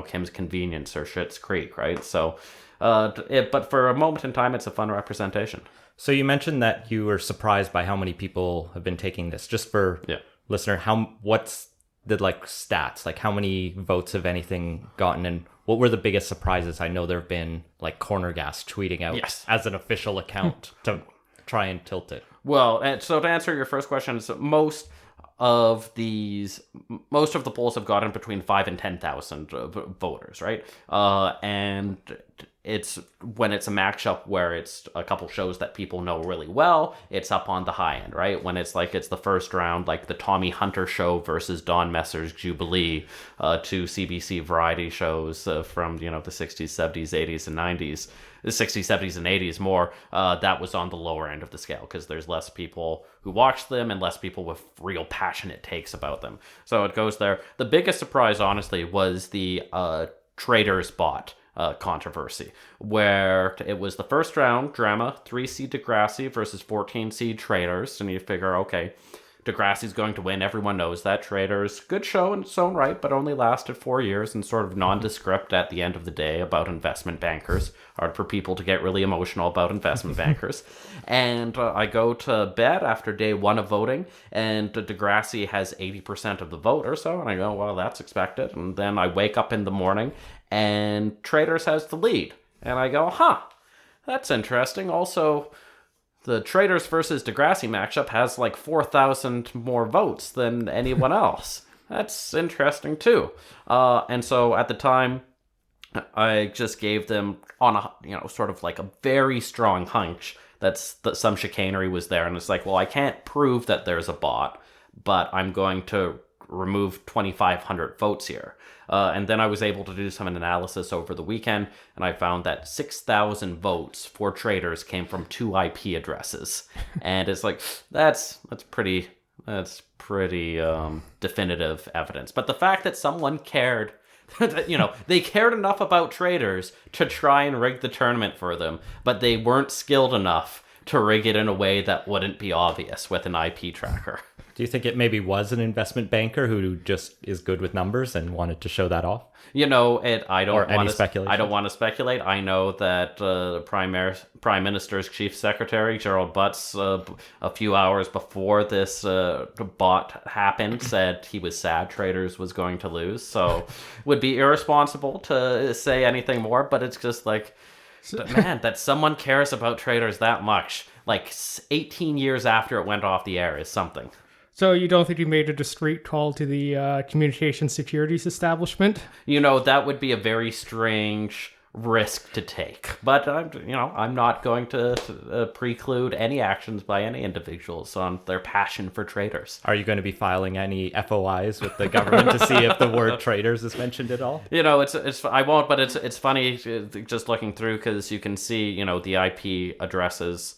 Kim's Convenience or Schitt's Creek, right? So but for a moment in time, it's a fun representation. So you mentioned that you were surprised by how many people have been taking this. Just for listener, what's the stats, like how many votes have anything gotten, and what were the biggest surprises? I know there have been like Corner Gas tweeting out as an official account to try and tilt it. Well, and so to answer your first question, most of the polls have gotten between 5,000 and 10,000 voters, right? And it's when it's a matchup where it's a couple shows that people know really well, it's up on the high end, right? When it's like it's the first round, like the Tommy Hunter show versus Don Messer's Jubilee, two CBC variety shows from the 60s, 70s, 80s, and 90s. The 60s, 70s, and 80s more, that was on the lower end of the scale because there's less people who watch them and less people with real passionate takes about them. So it goes there. The biggest surprise, honestly, was the Traders bot controversy, where it was the first round drama, 3 seed Degrassi versus 14 seed Traders, and you figure, okay, Degrassi's going to win. Everyone knows that. Traders, good show in its own right, but only lasted 4 years and sort of nondescript at the end of the day about investment bankers. Hard for people to get really emotional about investment bankers. And I go to bed after day 1 of voting, and Degrassi has 80% of the vote or so, and I go, well, that's expected. And then I wake up in the morning, and Traders has the lead. And I go, that's interesting. Also, the Traders versus Degrassi matchup has like 4,000 more votes than anyone else. That's interesting too. And so at the time, I just gave them on a sort of like a very strong hunch that some chicanery was there. And it's like, well, I can't prove that there's a bot, but I'm going to remove 2,500 votes here. And then I was able to do some analysis over the weekend, and I found that 6,000 votes for Traders came from 2 IP addresses. And it's like, that's pretty definitive evidence. But the fact that someone cared, they cared enough about Traders to try and rig the tournament for them, but they weren't skilled enough to rig it in a way that wouldn't be obvious with an IP tracker. Do you think it maybe was an investment banker who just is good with numbers and wanted to show that off? I don't want to speculation? I don't want to speculate. I know that the Prime Minister's chief secretary, Gerald Butts, a few hours before this bot happened, said he was sad Traders was going to lose. So would be irresponsible to say anything more, but it's just like, but man, that someone cares about Traders that much, like 18 years after it went off the air, is something. So you don't think you made a discreet call to the communication securities establishment? That would be a very strange risk to take. But I'm not going to preclude any actions by any individuals on their passion for Traders. Are you going to be filing any FOIs with the government to see if the word Traders is mentioned at all? It's I won't, but it's funny just looking through, because you can see the IP addresses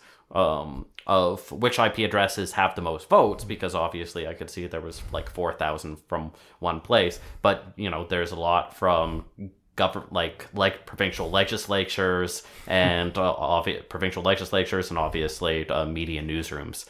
of which IP addresses have the most votes, because obviously I could see there was like 4,000 from one place, but there's a lot from like provincial legislatures and provincial legislatures and obviously media newsrooms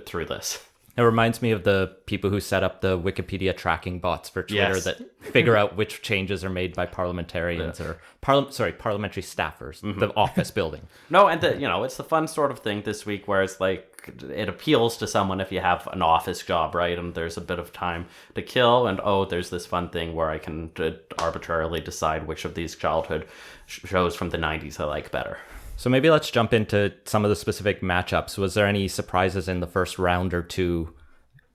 through this. It reminds me of the people who set up the Wikipedia tracking bots for Twitter that figure out which changes are made by parliamentarians or parliamentary staffers, the office building. No, and it's the fun sort of thing this week where it's like it appeals to someone if you have an office job, right? And there's a bit of time to kill, and there's this fun thing where I can arbitrarily decide which of these childhood shows from the 90s I like better. So maybe let's jump into some of the specific matchups. Was there any surprises in the first round or two,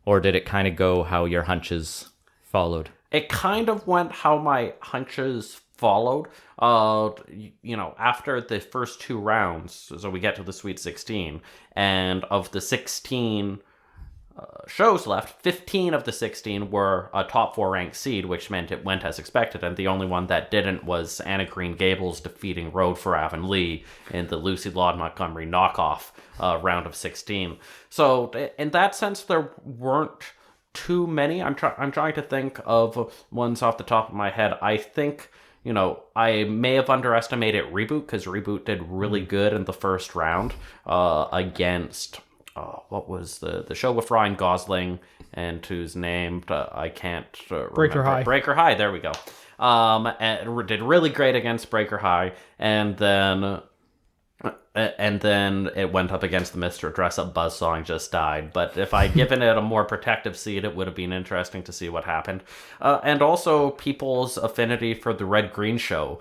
or did it kind of go how your hunches followed? It kind of went how my hunches followed. After the first two rounds, so we get to the Sweet 16, and of the 16 shows left, 15 of the 16 were a top 4 ranked seed, which meant it went as expected, and the only one that didn't was Anna Green Gables defeating Road for Avonlea in the Lucy Laud Montgomery knockoff round of 16. So in that sense, there weren't too many. I'm trying to think of ones off the top of my head. I think I may have underestimated Reboot, because Reboot did really good in the first round against what was the show with Ryan Gosling and whose name I can't remember. Breaker High. Breaker High, there we go. And did really great against Breaker High, and then it went up against the Mr Dressup buzzsaw and just died. But if I'd given it a more protective seed, it would have been interesting to see what happened. And also people's affinity for the Red Green show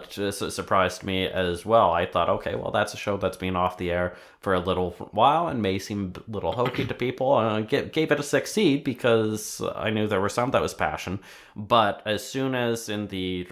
just surprised me as well. I thought, okay, well, that's a show that's been off the air for a little while and may seem a little hokey to people. Gave it a 6 seed because I knew there were some that was passion. But as soon as in the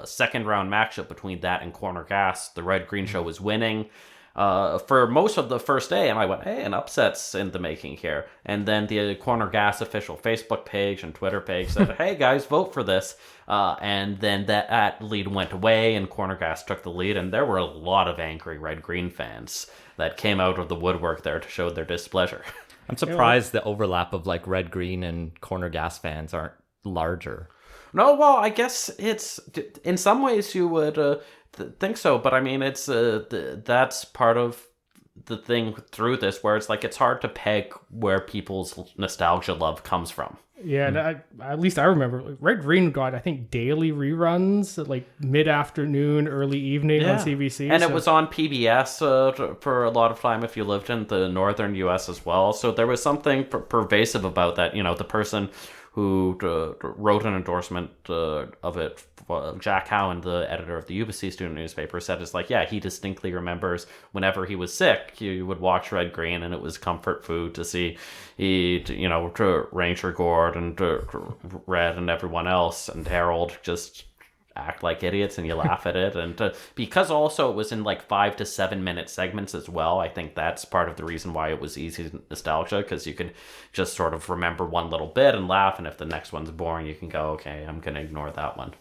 second round matchup between that and Corner Gas, the Red Green show was winning for most of the first day, and I went, hey, an upset's in the making here. And then the Corner Gas official Facebook page and Twitter page said, hey guys, vote for this. And then that lead went away and Corner Gas took the lead, and there were a lot of angry Red Green fans that came out of the woodwork there to show their displeasure. I'm surprised the overlap of like Red Green and Corner Gas fans aren't larger. No, well, I guess it's in some ways you would think so, but I mean, it's that's part of the thing through this, where it's like it's hard to peg where people's nostalgia love comes from. Yeah, and at least I remember Red Green got, I think, daily reruns at like mid-afternoon, early evening on CBC. And it was on PBS for a lot of time if you lived in the northern U.S. as well. So there was something pervasive about that. The person who wrote an endorsement of it, Jack Howen, the editor of the UBC student newspaper, said it's like, yeah, he distinctly remembers whenever he was sick, he would watch Red Green, and it was comfort food to see Ranger Gord and Red and everyone else and Harold just act like idiots, and you laugh at it. And because also it was in like 5 to 7 minute segments as well, I think that's part of the reason why it was easy nostalgia, because you could just sort of remember one little bit and laugh, and if the next one's boring, you can go, okay, I'm going to ignore that one.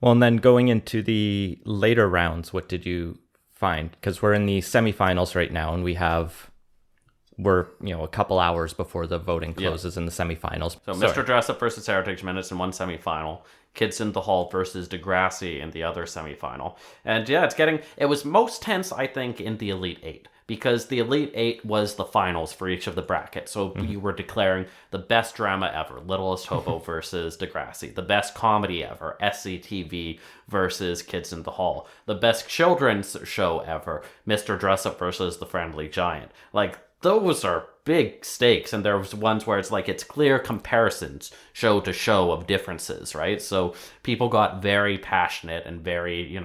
Well, and then going into the later rounds, what did you find? Because we're in the semifinals right now, and we're a couple hours before the voting closes in the semifinals. So Mr. Dressup versus Heritage Minutes in one semifinal. Kids in the Hall versus Degrassi in the other semifinal. And yeah, it was most tense, I think, in the Elite Eight, because the Elite Eight was the finals for each of the brackets. So you were declaring the best drama ever, Littlest Hobo versus Degrassi, the best comedy ever, SCTV versus Kids in the Hall, the best children's show ever, Mr. Dressup versus The Friendly Giant. Like, those are big stakes, and there's ones where it's like it's clear comparisons show to show of differences, right? So people got very passionate and very,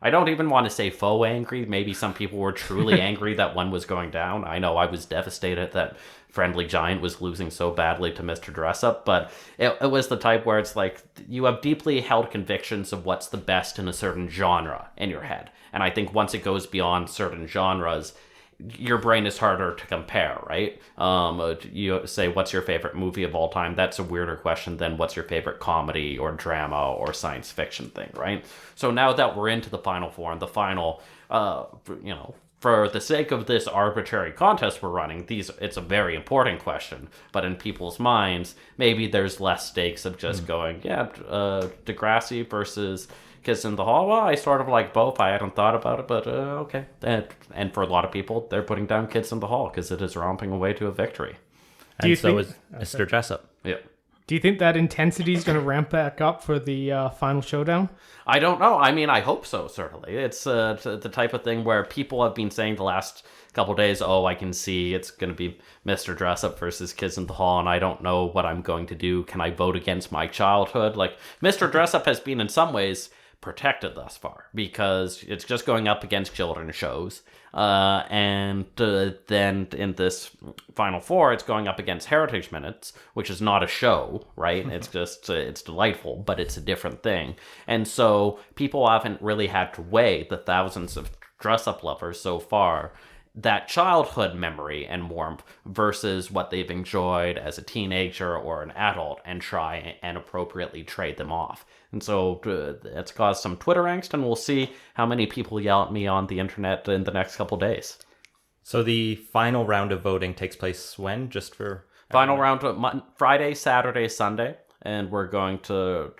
I don't even want to say faux angry. Maybe some people were truly angry that one was going down. I know I was devastated that Friendly Giant was losing so badly to Mr. Dressup, but it was the type where it's like you have deeply held convictions of what's the best in a certain genre in your head. And I think once it goes beyond certain genres, your brain is harder to compare, right? You say, what's your favorite movie of all time? That's a weirder question than what's your favorite comedy or drama or science fiction thing, right? So now that we're into the Final Four and the final, for the sake of this arbitrary contest we're running, it's a very important question. But in people's minds, maybe there's less stakes of just going, Degrassi versus Kids in the Hall. Well, I sort of like both. I hadn't thought about it, but okay. And for a lot of people, they're putting down Kids in the Hall because it is romping away to a victory. And so is Mr. Dressup. Yeah. Do you think that intensity is going to ramp back up for the final showdown? I don't know. I mean, I hope so, certainly. It's the type of thing where people have been saying the last couple of days, I can see it's going to be Mr. Dressup versus Kids in the Hall, and I don't know what I'm going to do. Can I vote against my childhood? Like, Mr. Dressup has been, in some ways, protected thus far because it's just going up against children's shows, and then in this Final Four it's going up against Heritage Minutes, which is not a show, right? It's just it's delightful, but it's a different thing. And so people haven't really had to weigh the thousands of dress-up lovers so far, that childhood memory and warmth versus what they've enjoyed as a teenager or an adult, and try and appropriately trade them off. And so it's caused some Twitter angst, and we'll see how many people yell at me on the internet in the next couple days. So the final round of voting takes place when? Just for final round Friday, Saturday, Sunday. And we're going to,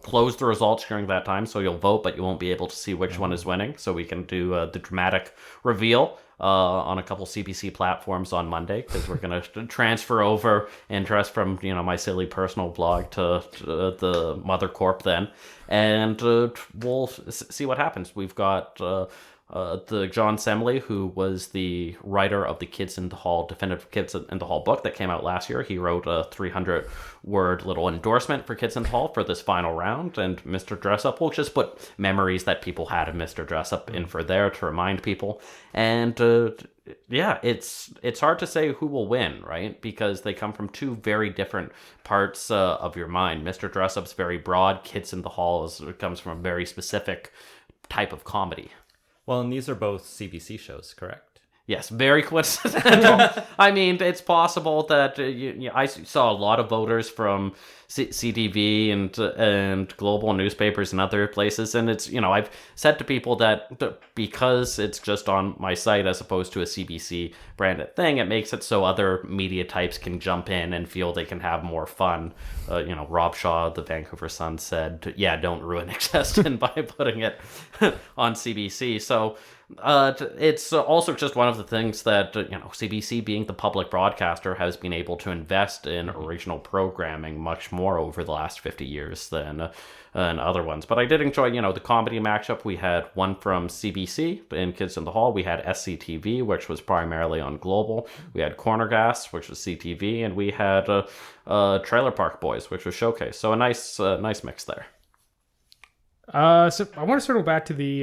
close the results during that time. So you'll vote, but you won't be able to see which one is winning. So we can do the dramatic reveal on a couple CBC platforms on Monday, because we're going to transfer over interest from, my silly personal blog to the Mother Corp then. And we'll see what happens. We've got the John Semley, who was the writer of the Kids in the Hall, definitive Kids in the Hall book that came out last year. He wrote a 300-word little endorsement for Kids in the Hall for this final round. And Mr. Dressup will just put memories that people had of Mr. Dressup in for there to remind people. And it's hard to say who will win, right? Because they come from two very different parts of your mind. Mr. Dressup's very broad. Kids in the Hall comes from a very specific type of comedy. Well, and these are both CBC shows, correct? Yes, very coincidental. I mean, it's possible that I saw a lot of voters from CTV and global newspapers and other places, and it's I've said to people that because it's just on my site as opposed to a CBC branded thing, it makes it so other media types can jump in and feel they can have more fun. Rob Shaw, the Vancouver Sun, said, "Yeah, don't ruin Exeston by putting it on CBC." So. It's also just one of the things that, CBC, being the public broadcaster, has been able to invest in original programming much more over the last 50 years than other ones. But I did enjoy, the comedy matchup. We had one from CBC in Kids in the Hall. We had SCTV, which was primarily on Global. We had Corner Gas, which was CTV. And we had Trailer Park Boys, which was Showcase. So a nice mix there. So I want to circle back to the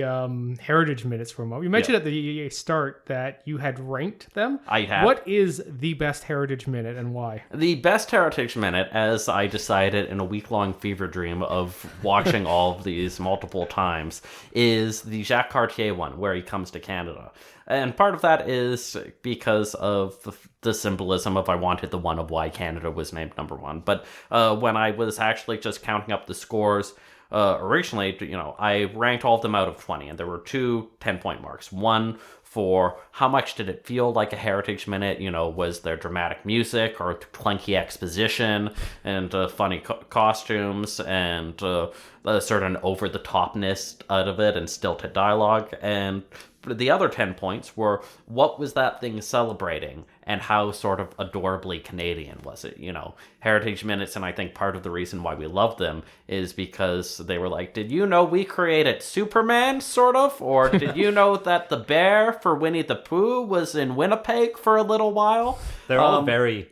Heritage Minutes for a moment. You mentioned at the start that you had ranked them. I have. What is the best Heritage Minute and why? The best Heritage Minute, as I decided in a week-long fever dream of watching all of these multiple times, is the Jacques Cartier one, where he comes to Canada. And part of that is because of the symbolism of I wanted the one of why Canada was named number one. But when I was actually just counting up the scores, originally, I ranked all of them out of 20, and there were two 10-point marks. One for how much did it feel like a Heritage Minute? Was there dramatic music or clunky exposition and funny costumes and a certain over-the-topness out of it and stilted dialogue? And the other 10 points were, what was that thing celebrating and how sort of adorably Canadian was it? Heritage Minutes, and I think part of the reason why we love them is because they were like, did you know we created Superman, sort of? Or did you know that the bear for Winnie the Pooh was in Winnipeg for a little while? They're all very...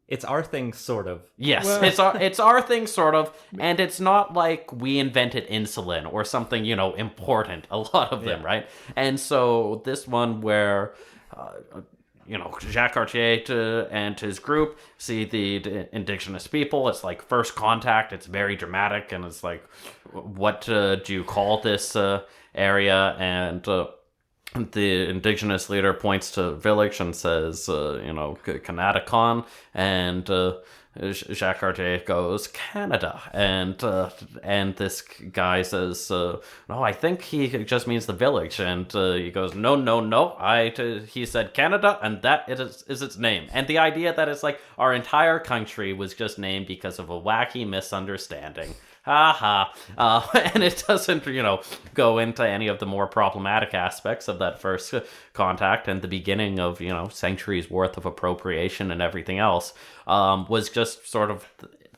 It's our thing, sort of. Yes, it's our thing, sort of, and it's not like we invented insulin or something, important, a lot of them, right? And so this one where, Jacques Cartier and his group see the indigenous people, it's like first contact, it's very dramatic, and it's like, what do you call this area? And... the indigenous leader points to village and says, Kanatakan, and Jacques Cartier goes, Canada, and this guy says, no, I think he just means the village, and he goes, no, he said Canada, and that is its name, and the idea that it's like our entire country was just named because of a wacky misunderstanding. And it doesn't, go into any of the more problematic aspects of that first contact and the beginning of, centuries worth of appropriation and everything else, was just sort of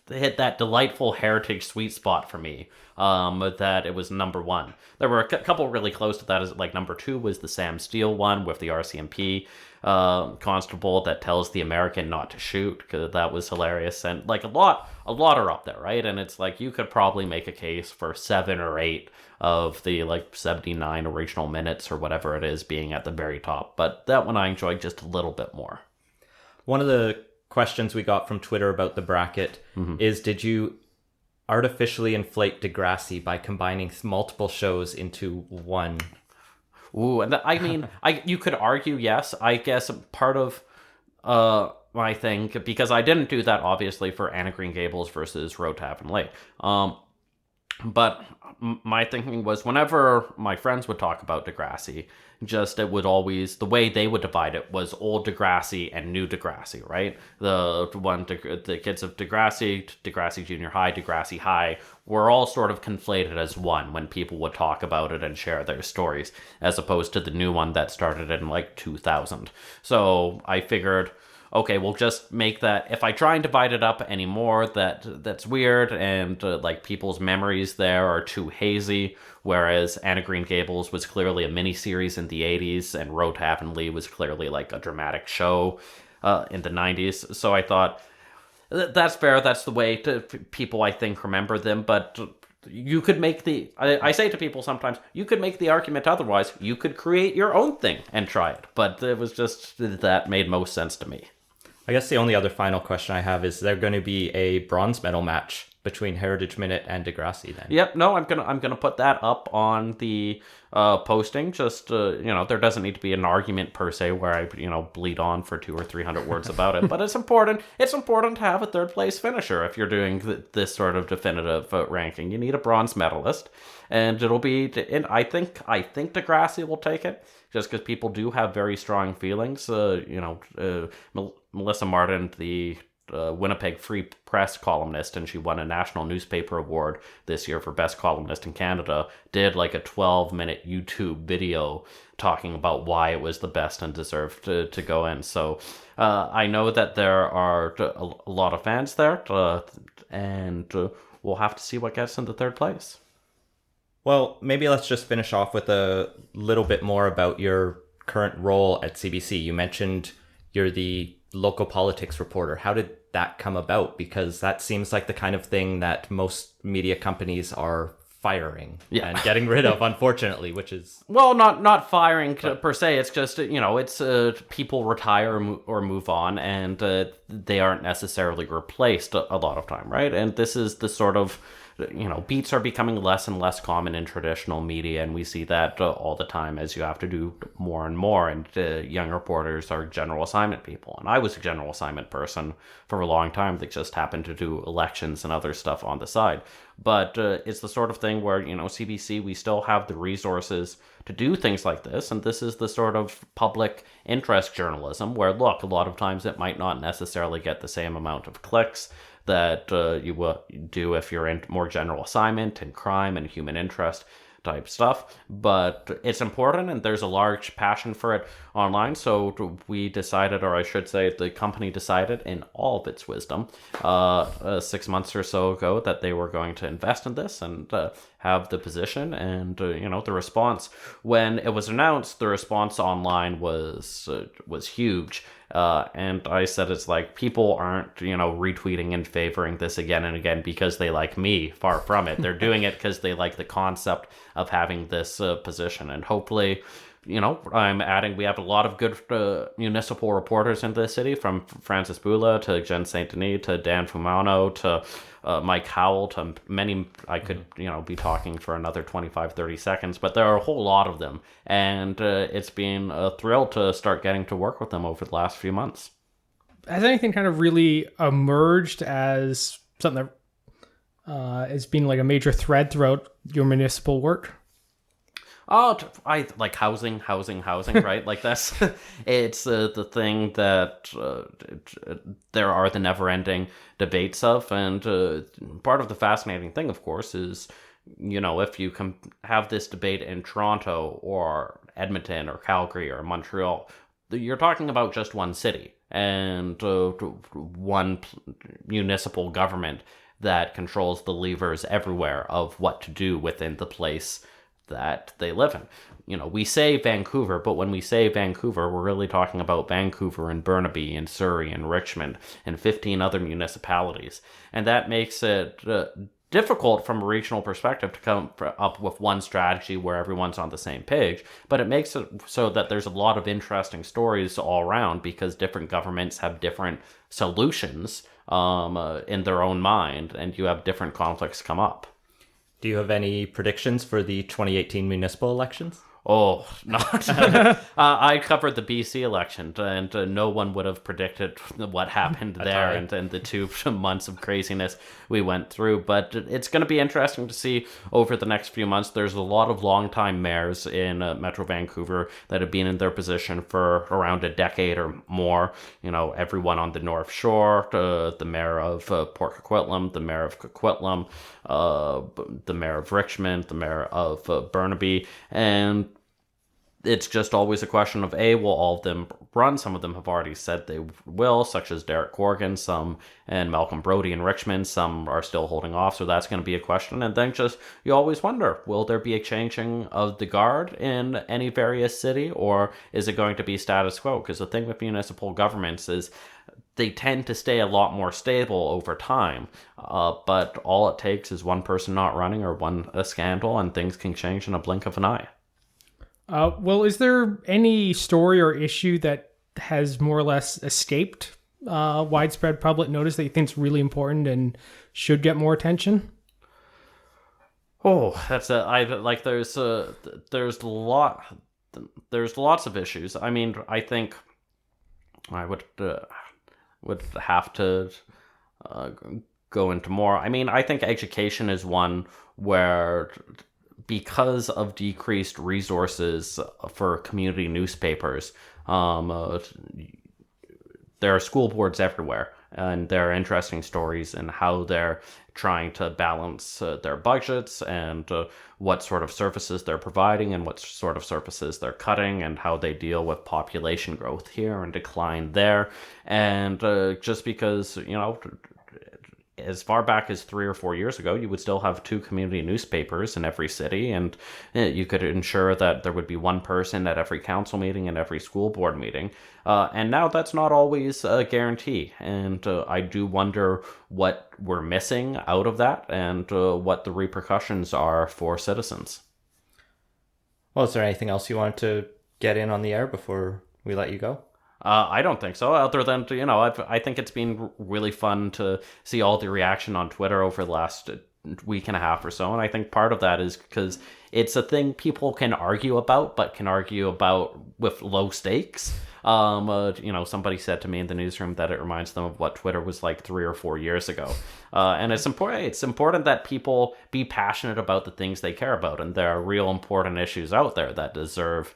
hit that delightful heritage sweet spot for me, that it was number one. There were a couple really close to that. Like number two was the Sam Steele one with the RCMP constable that tells the American not to shoot, because that was hilarious. And like a lot are up there, right? And it's like you could probably make a case for 7 or 8 of the like 79 original minutes or whatever it is being at the very top, but that one I enjoyed just a little bit more. One of the questions we got from Twitter about the bracket is, did you artificially inflate Degrassi by combining multiple shows into one? Ooh, and you could argue, yes. I guess part of my thing, because I didn't do that obviously for Anne of Green Gables versus Road to Avonlea. But my thinking was, whenever my friends would talk about Degrassi, it would always, the way they would divide it was old Degrassi and new Degrassi, right? The kids of Degrassi Junior High, Degrassi High, were all sort of conflated as one when people would talk about it and share their stories, as opposed to the new one that started in like 2000. So I figured, okay, we'll just make that, if I try and divide it up anymore, that's weird, and like people's memories there are too hazy, whereas Anne of Green Gables was clearly a miniseries in the 80s, and Road to Avonlea was clearly like a dramatic show in the 90s. So I thought, that's fair, that's the way people, I think, remember them, but you could make I say to people sometimes, you could make the argument otherwise. You could create your own thing and try it, but it was just, that made most sense to me. I guess the only other final question I have is there going to be a bronze medal match between Heritage Minute and Degrassi then? Yep, no, I'm gonna put that up on the posting. Just there doesn't need to be an argument per se where I bleed on for 200 or 300 words about it, but it's important. It's important to have a third place finisher if you're doing this sort of definitive ranking. You need a bronze medalist, and it'll be. And I think Degrassi will take it, just because people do have very strong feelings. Melissa Martin, the Winnipeg Free Press columnist, and she won a National Newspaper Award this year for Best Columnist in Canada, did like a 12-minute YouTube video talking about why it was the best and deserved to go in. So I know that there are a lot of fans there, and we'll have to see what gets into third place. Well, maybe let's just finish off with a little bit more about your current role at CBC. You mentioned you're the local politics reporter. How did that come about? Because that seems like the kind of thing that most media companies are firing and getting rid of, unfortunately, which is... Well, not firing per se. It's just, it's people retire or move on, and they aren't necessarily replaced a lot of time, right? And this is the sort of beats are becoming less and less common in traditional media, and we see that all the time as you have to do more and more, and young reporters are general assignment people. And I was a general assignment person for a long time that just happened to do elections and other stuff on the side. But it's the sort of thing where, CBC, we still have the resources to do things like this. And this is the sort of public interest journalism where, look, a lot of times it might not necessarily get the same amount of clicks that you will do if you're in more general assignment and crime and human interest type stuff, but it's important and there's a large passion for it online. So we decided, or I should say the company decided in all of its wisdom 6 months or so ago, that they were going to invest in this and have the position. And the response, when it was announced, the response online was huge. And I said, it's like, people aren't, retweeting and favoring this again and again because they like me. Far from it. They're doing it because they like the concept of having this position. And hopefully, I'm adding, we have a lot of good municipal reporters in this city, from Francis Bula to Jen St. Denis to Dan Fumano to Mike Howell to many. I could, be talking for another 25, 30 seconds, but there are a whole lot of them. And it's been a thrill to start getting to work with them over the last few months. Has anything kind of really emerged as something that has been like a major thread throughout your municipal work? Oh, I like housing, right? Like that's, it's the thing that there are the never-ending debates of. And part of the fascinating thing, of course, is, if you can have this debate in Toronto or Edmonton or Calgary or Montreal, you're talking about just one city and one municipal government that controls the levers everywhere of what to do within the place that they live in. We say Vancouver, but when we say Vancouver, we're really talking about Vancouver and Burnaby and Surrey and Richmond and 15 other municipalities. And that makes it difficult from a regional perspective to come up with one strategy where everyone's on the same page, but it makes it so that there's a lot of interesting stories all around because different governments have different solutions in their own mind, and you have different conflicts come up. Do you have any predictions for the 2018 municipal elections? Oh, not. I covered the BC election, and no one would have predicted what happened there and the 2 months of craziness we went through. But it's going to be interesting to see over the next few months. There's a lot of longtime mayors in Metro Vancouver that have been in their position for around a decade or more. Everyone on the North Shore, the mayor of Port Coquitlam, the mayor of Coquitlam, the mayor of Richmond, the mayor of Burnaby, and it's just always a question of, will all of them run? Some of them have already said they will, such as Derek Corrigan, some, and Malcolm Brody in Richmond. Some are still holding off, so that's going to be a question. And then you always wonder, will there be a changing of the guard in any various city, or is it going to be status quo? Because the thing with municipal governments is they tend to stay a lot more stable over time, but all it takes is one person not running or a scandal, and things can change in a blink of an eye. Well, is there any story or issue that has more or less escaped widespread public notice that you think is really important and should get more attention? Oh, there's lots of issues. I mean, I think I would have to go into more. I mean, I think education is one where, because of decreased resources for community newspapers, there are school boards everywhere, and there are interesting stories in how they're trying to balance their budgets and what sort of services they're providing and what sort of services they're cutting, and how they deal with population growth here and decline there. And just because, as far back as 3 or 4 years ago, you would still have 2 community newspapers in every city, and you could ensure that there would be one person at every council meeting and every school board meeting. And now that's not always a guarantee. And I do wonder what we're missing out of that and what the repercussions are for citizens. Well, is there anything else you want to get in on the air before we let you go? I don't think so, other than, I think it's been really fun to see all the reaction on Twitter over the last week and a half or so. And I think part of that is because it's a thing people can argue about, but can argue about with low stakes. Somebody said to me in the newsroom that it reminds them of what Twitter was like 3 or 4 years ago. And it's important. It's important that people be passionate about the things they care about, and there are real important issues out there that deserve,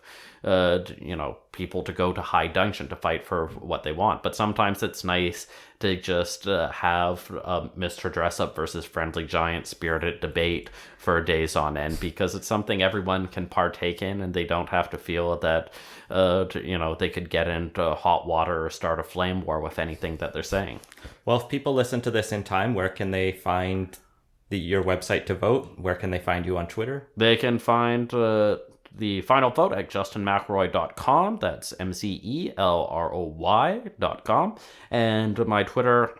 people to go to high dungeon to fight for what they want. But sometimes it's nice to just have Mr. Dressup versus Friendly Giant spirited debate for days on end, because it's something everyone can partake in, and they don't have to feel that they could get into hot water or start a flame war with anything that they're saying. Well, if people listen to this in time, where can they find your website to vote? Where can they find you on Twitter? They can find the final vote at justinmcelroy.com. That's MCELROY.com. And my Twitter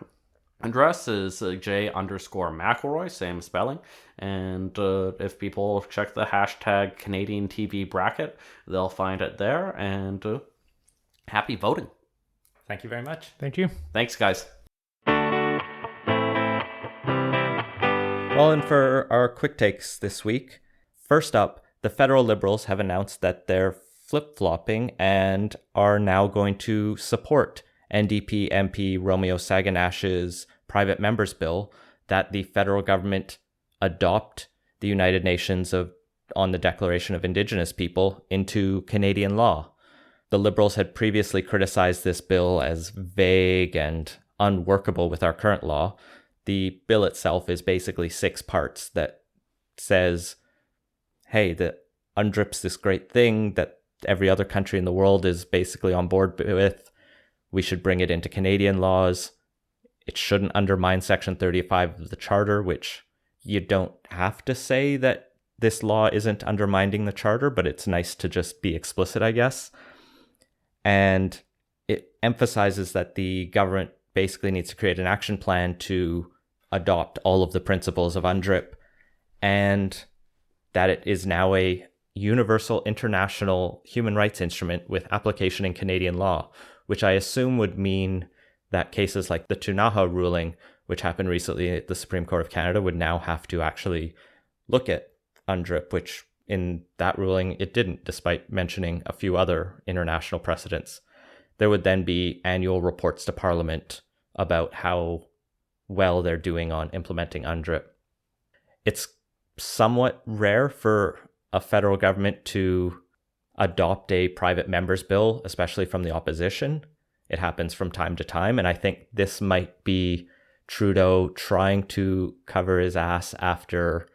address is J_McElroy, same spelling. And if people check the hashtag Canadian TV bracket, they'll find it there. And happy voting. Thank you very much. Thank you. Thanks, guys. Well, and for our quick takes this week, first up, the federal Liberals have announced that they're flip-flopping and are now going to support NDP MP Romeo Saganash's private members bill that the federal government adopt the United Nations on the Declaration of Indigenous People into Canadian law. The Liberals had previously criticized this bill as vague and unworkable with our current law. The bill itself is basically 6 parts that says, hey, the UNDRIP's this great thing that every other country in the world is basically on board with. We should bring it into Canadian laws. It shouldn't undermine Section 35 of the Charter, which you don't have to say that this law isn't undermining the Charter, but it's nice to just be explicit, I guess. And it emphasizes that the government basically needs to create an action plan to adopt all of the principles of UNDRIP, and that it is now a universal international human rights instrument with application in Canadian law, which I assume would mean that cases like the Tunaha ruling, which happened recently at the Supreme Court of Canada, would now have to actually look at UNDRIP, which in that ruling it didn't, despite mentioning a few other international precedents. There would then be annual reports to Parliament about how well they're doing on implementing UNDRIP. It's somewhat rare for a federal government to adopt a private member's bill, especially from the opposition. It happens from time to time, and I think this might be Trudeau trying to cover his ass after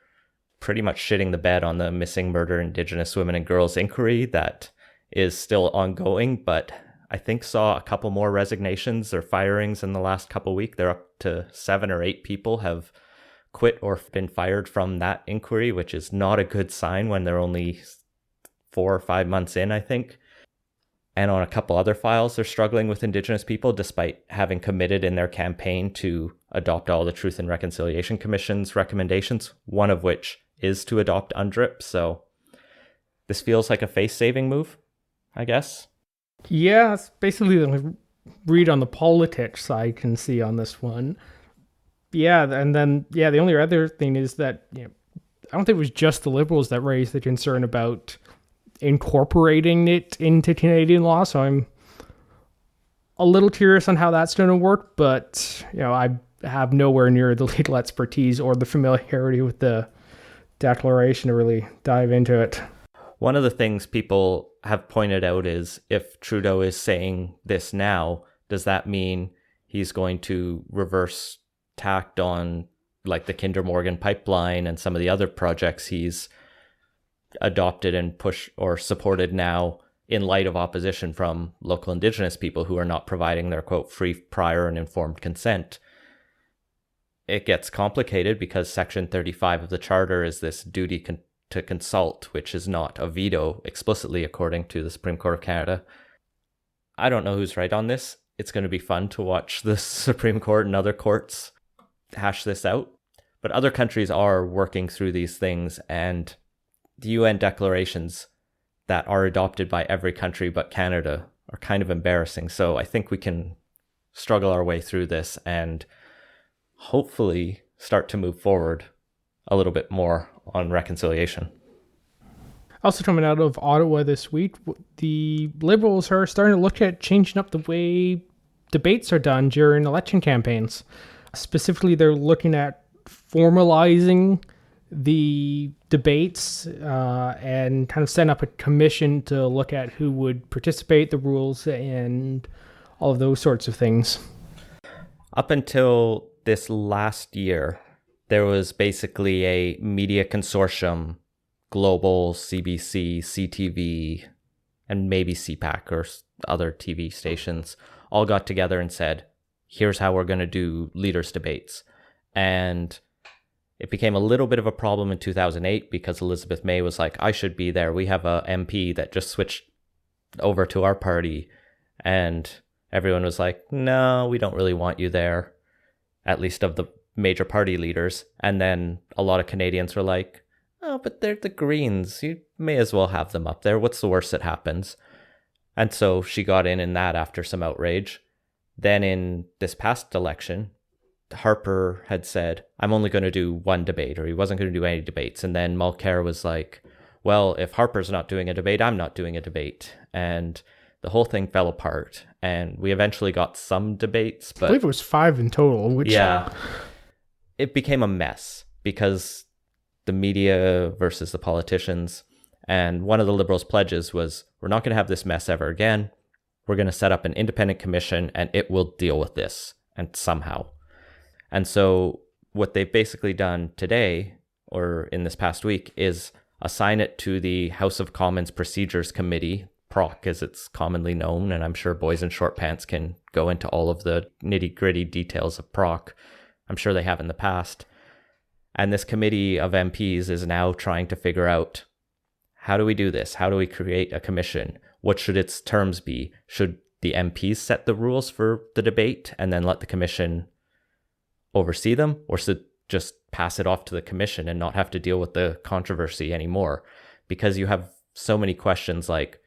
pretty much shitting the bed on the missing murder Indigenous women and girls inquiry that is still ongoing, but I think saw a couple more resignations or firings in the last couple weeks. They're up to 7 or 8 people have quit or been fired from that inquiry, which is not a good sign when they're only 4 or 5 months in, I think. And on a couple other files, they're struggling with Indigenous people, despite having committed in their campaign to adopt all the Truth and Reconciliation Commission's recommendations, one of which is to adopt UNDRIP. So this feels like a face-saving move, I guess. Yeah, it's basically the read on the politics I can see on this one. Yeah, and then, the only other thing is that, I don't think it was just the Liberals that raised the concern about incorporating it into Canadian law, so I'm a little curious on how that's going to work, but, I have nowhere near the legal expertise or the familiarity with the Declaration to really dive into it. One of the things people have pointed out is if Trudeau is saying this now, does that mean he's going to reverse tact on like the Kinder Morgan pipeline and some of the other projects he's adopted and pushed or supported now in light of opposition from local Indigenous people who are not providing their, quote, free, prior, and informed consent? It gets complicated because Section 35 of the Charter is this duty to consult, which is not a veto explicitly according to the Supreme Court of Canada. I don't know who's right on this. It's going to be fun to watch the Supreme Court and other courts hash this out. But other countries are working through these things, and the UN declarations that are adopted by every country but Canada are kind of embarrassing. So I think we can struggle our way through this and hopefully start to move forward a little bit more on reconciliation. Also coming out of Ottawa this week, the Liberals are starting to look at changing up the way debates are done during election campaigns. Specifically, they're looking at formalizing the debates and kind of setting up a commission to look at who would participate, the rules, and all of those sorts of things. Up until this last year, there was basically a media consortium, Global, CBC, CTV, and maybe CPAC or other TV stations, all got together and said, here's how we're going to do leaders' debates. And it became a little bit of a problem in 2008 because Elizabeth May was like, I should be there. We have a MP that just switched over to our party. And everyone was like, no, we don't really want you there, at least of the major party leaders. And then a lot of Canadians were like, oh, but they're the Greens. You may as well have them up there. What's the worst that happens? And so she got in that after some outrage. Then in this past election, Harper had said, I'm only going to do one debate, or he wasn't going to do any debates. And then Mulcair was like, well, if Harper's not doing a debate, I'm not doing a debate. And the whole thing fell apart. And we eventually got some debates, but I believe it was 5 in total, which it became a mess because the media versus the politicians. And one of the Liberals' pledges was, we're not going to have this mess ever again. We're going to set up an independent commission and it will deal with this, and somehow. And so what they've basically done today, or in this past week, is assign it to the House of Commons Procedures Committee, PROC as it's commonly known, and I'm sure boys in short pants can go into all of the nitty-gritty details of PROC. I'm sure they have in the past. And this committee of MPs is now trying to figure out, how do we do this? How do we create a commission? What should its terms be? Should the MPs set the rules for the debate and then let the commission oversee them? Or should just pass it off to the commission and not have to deal with the controversy anymore? Because you have so many questions like,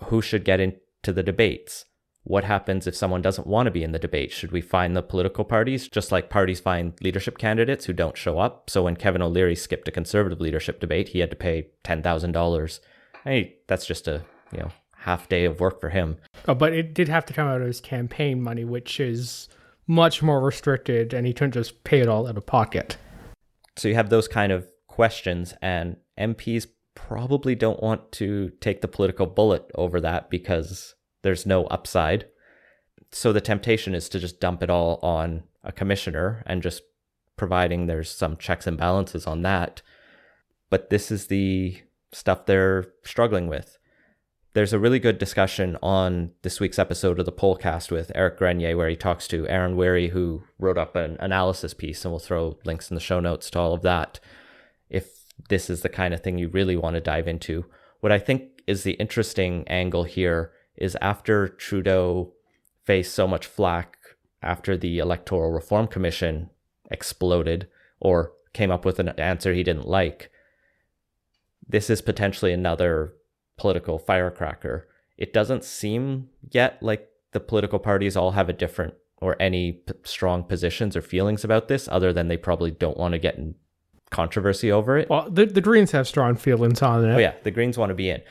who should get into the debates? What happens if someone doesn't want to be in the debate? Should we fine the political parties, just like parties fine leadership candidates who don't show up? So when Kevin O'Leary skipped a Conservative leadership debate, he had to pay $10,000. Hey, that's just a half day of work for him. Oh, but it did have to come out of his campaign money, which is much more restricted, and he couldn't just pay it all out of pocket. So you have those kind of questions, and MPs probably don't want to take the political bullet over that because there's no upside. So the temptation is to just dump it all on a commissioner and just providing there's some checks and balances on that. But this is the stuff they're struggling with. There's a really good discussion on this week's episode of the Pollcast with Eric Grenier, where he talks to Aaron Weary, who wrote up an analysis piece, and we'll throw links in the show notes to all of that if this is the kind of thing you really want to dive into. What I think is the interesting angle here is after Trudeau faced so much flack after the Electoral Reform Commission exploded or came up with an answer he didn't like, this is potentially another political firecracker. It doesn't seem yet like the political parties all have a different or any strong positions or feelings about this, other than they probably don't want to get in controversy over it. Well, the Greens have strong feelings on it. Oh yeah, the Greens want to be in.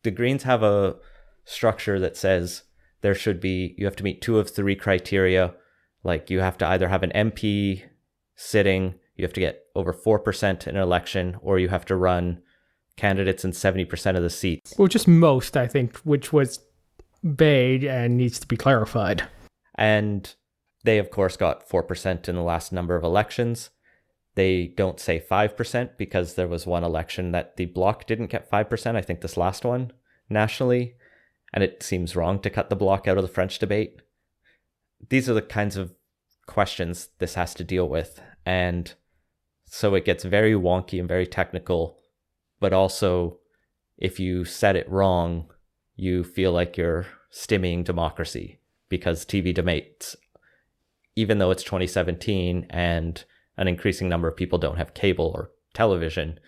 The Greens have a structure that says you have to meet 2 of 3 criteria. Like you have to either have an MP sitting, you have to get over 4% in an election, or you have to run candidates in 70% of the seats. Well, just most, I think, which was vague and needs to be clarified. And they, of course, got 4% in the last number of elections. They don't say 5% because there was one election that the Bloc didn't get 5%, I think this last one, nationally. And it seems wrong to cut the Bloc out of the French debate. These are the kinds of questions this has to deal with. And so it gets very wonky and very technical. But also, if you set it wrong, you feel like you're stymieing democracy, because TV debates, even though it's 2017 and an increasing number of people don't have cable or television,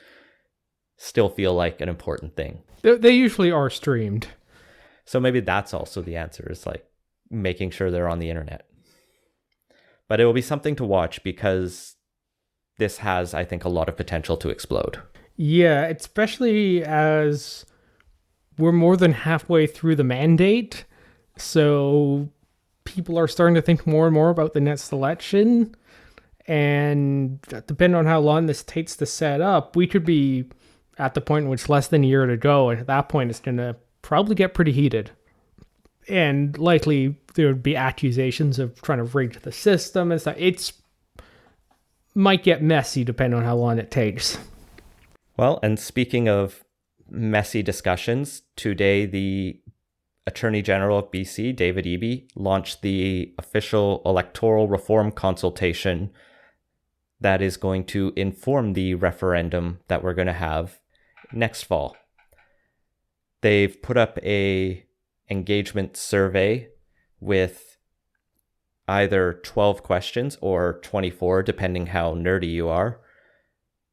still feel like an important thing. They usually are streamed. So maybe that's also the answer, is like making sure they're on the internet. But it will be something to watch because this has, I think, a lot of potential to explode. Yeah, especially as we're more than halfway through the mandate. So people are starting to think more and more about the next election. And depending on how long this takes to set up, we could be at the point in which less than a year to go. And at that point, it's going to probably get pretty heated. And likely there would be accusations of trying to rig the system and stuff. It's might get messy depending on how long it takes. Well, and speaking of messy discussions, today the Attorney General of BC, David Eby, launched the official electoral reform consultation that is going to inform the referendum that we're going to have next fall. They've put up a engagement survey with either 12 questions or 24, depending how nerdy you are,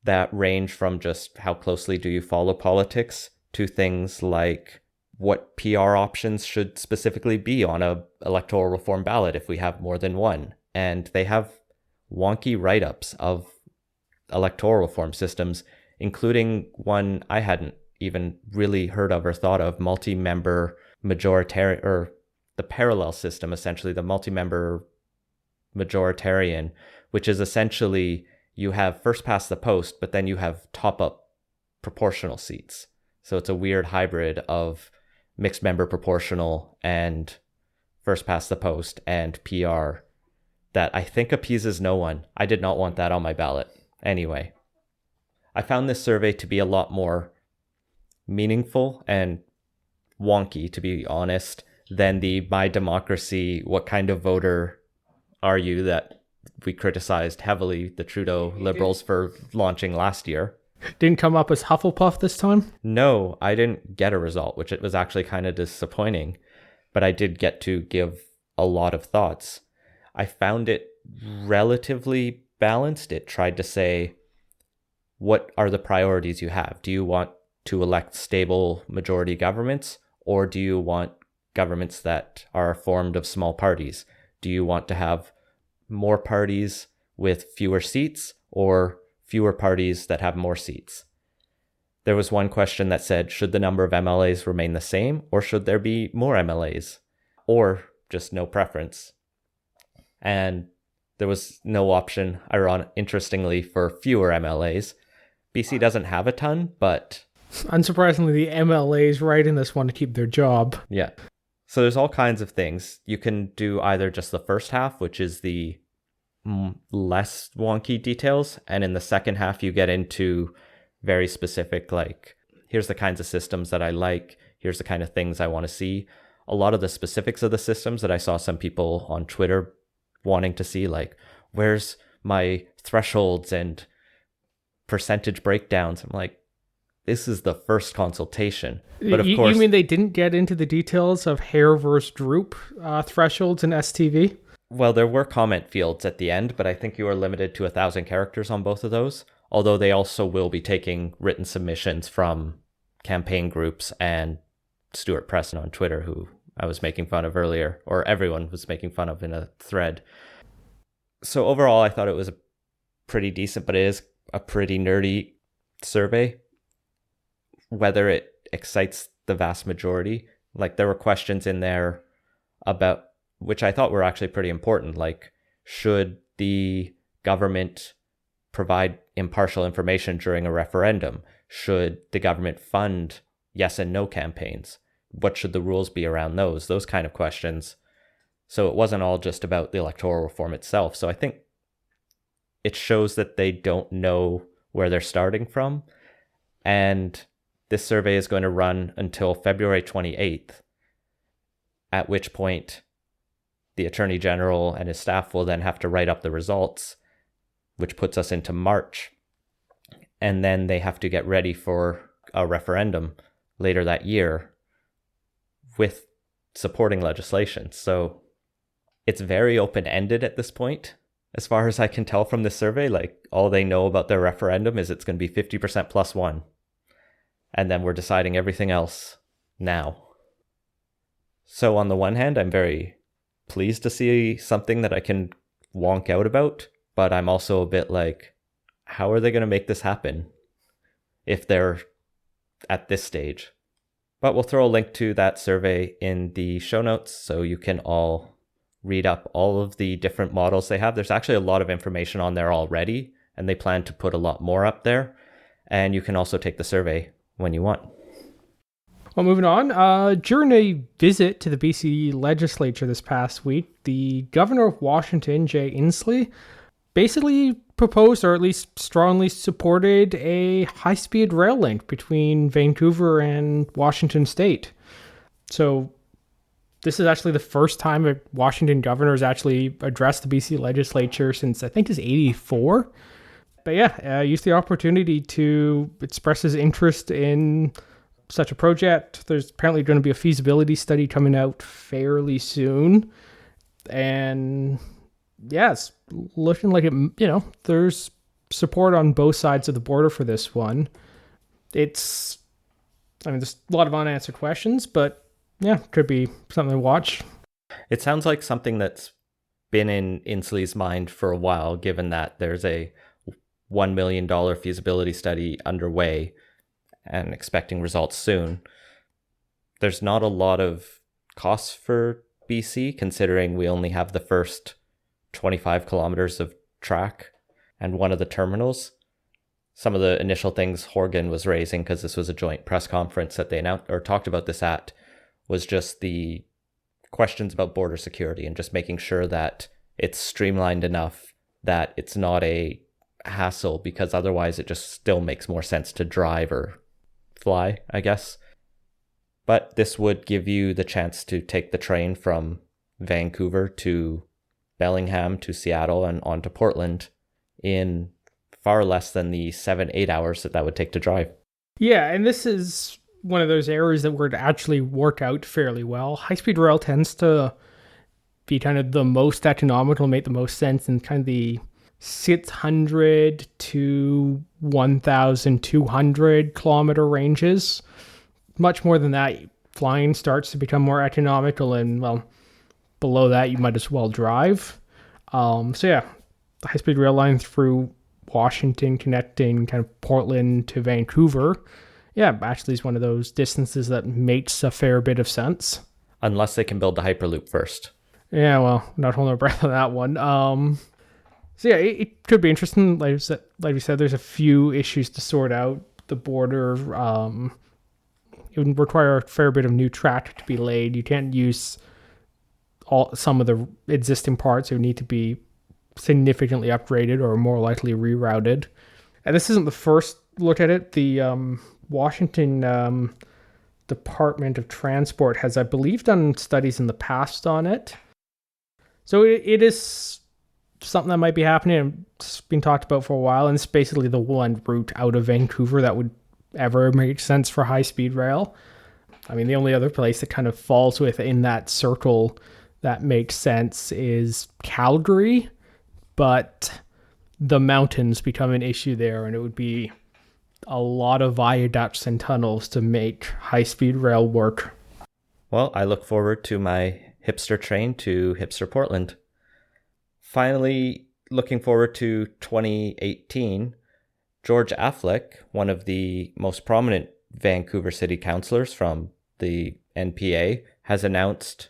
that range from just how closely do you follow politics to things like what PR options should specifically be on a electoral reform ballot if we have more than one. And they have wonky write-ups of electoral reform systems, including one I hadn't even really heard of or thought of, multi-member majoritarian, or the parallel system, essentially, the multi-member majoritarian, which is essentially you have first past the post, but then you have top-up proportional seats. So it's a weird hybrid of mixed member proportional and first past the post and PR that I think appeases no one. I did not want that on my ballot. Anyway, I found this survey to be a lot more meaningful and wonky, to be honest, than the My Democracy, what kind of voter are you that we criticized heavily the Trudeau Liberals for launching last year. Didn't come up as Hufflepuff this time? No, I didn't get a result, which it was actually kind of disappointing, but I did get to give a lot of thoughts. I found it relatively balanced. It tried to say, what are the priorities you have? Do you want to elect stable majority governments, or do you want governments that are formed of small parties? Do you want to have more parties with fewer seats, or fewer parties that have more seats? There was one question that said, should the number of MLAs remain the same, or should there be more MLAs, or just no preference? And there was no option, interestingly, for fewer MLAs. BC doesn't have a ton, but unsurprisingly, the MLAs writing this want to keep their job. Yeah. So there's all kinds of things. You can do either just the first half, which is the less wonky details, and in the second half you get into very specific, like, here's the kinds of systems that I like, here's the kind of things I want to see. A lot of the specifics of the systems that I saw some people on Twitter wanting to see, like, where's my thresholds and percentage breakdowns? I'm like, this is the first consultation. But of course, you mean they didn't get into the details of hair versus droop thresholds in STV? Well, there were comment fields at the end, but I think you are limited to 1,000 characters on both of those. Although they also will be taking written submissions from campaign groups and Stuart Preston on Twitter, who I was making fun of earlier, or everyone was making fun of in a thread. So overall, I thought it was a pretty decent, but it is a pretty nerdy survey. Whether it excites the vast majority, like, there were questions in there about, which I thought were actually pretty important, like, should the government provide impartial information during a referendum? Should the government fund yes and no campaigns? What should the rules be around those kind of questions? So it wasn't all just about the electoral reform itself. So I think it shows that they don't know where they're starting from. And this survey is going to run until February 28th, at which point the Attorney General and his staff will then have to write up the results, which puts us into March. And then they have to get ready for a referendum later that year with supporting legislation. So it's very open-ended at this point. As far as I can tell from this survey, like, all they know about their referendum is it's going to be 50% plus one. And then we're deciding everything else now. So on the one hand, I'm very pleased to see something that I can wonk out about, but I'm also a bit like, how are they going to make this happen if they're at this stage? But we'll throw a link to that survey in the show notes so you can all read up all of the different models they have. There's actually a lot of information on there already, and they plan to put a lot more up there. And you can also take the survey when you want. Well, moving on, during a visit to the BC legislature this past week, the governor of Washington, Jay Inslee, basically proposed, or at least strongly supported, a high-speed rail link between Vancouver and Washington State. So this is actually the first time a Washington governor has actually addressed the BC legislature since, I think, it's 1984. But yeah, used the opportunity to express his interest in such a project. There's apparently going to be a feasibility study coming out fairly soon. And yeah, it's looking like there's support on both sides of the border for this one. There's a lot of unanswered questions, but yeah, could be something to watch. It sounds like something that's been in Inslee's mind for a while, given that there's a $1 million feasibility study underway and expecting results soon. There's not a lot of costs for BC, considering we only have the first 25 kilometers of track and one of the terminals. Some of the initial things Horgan was raising, because this was a joint press conference that they announced or talked about this at, was just the questions about border security and just making sure that it's streamlined enough that it's not a hassle, because otherwise it just still makes more sense to drive or fly, I guess. But this would give you the chance to take the train from Vancouver to Bellingham to Seattle and on to Portland in far less than the 7-8 hours that would take to drive. Yeah, and this is one of those areas that would actually work out fairly well. High-speed rail tends to be kind of the most economical, make the most sense in kind of the 600 to 1,200 kilometer ranges. Much more than that, flying starts to become more economical, and well, below that you might as well drive. So yeah, the high-speed rail line through Washington connecting kind of Portland to Vancouver, yeah, actually is one of those distances that makes a fair bit of sense. Unless they can build the Hyperloop first. Yeah, well, not holding our breath on that one. So yeah, it could be interesting. Like we said, there's a few issues to sort out. The border, it would require a fair bit of new track to be laid. You can't use some of the existing parts. It would need to be significantly upgraded or more likely rerouted. And this isn't the first look at it. The Washington Department of Transport has, I believe, done studies in the past on it. So it is something that might be happening. It's been talked about for a while, and it's basically the one route out of Vancouver that would ever make sense for high-speed rail. I mean, the only other place that kind of falls within that circle that makes sense is Calgary, but the mountains become an issue there, and it would be a lot of viaducts and tunnels to make high-speed rail work. Well, I look forward to my hipster train to hipster Portland. Finally, looking forward to 2018, George Affleck, one of the most prominent Vancouver City Councillors from the NPA, has announced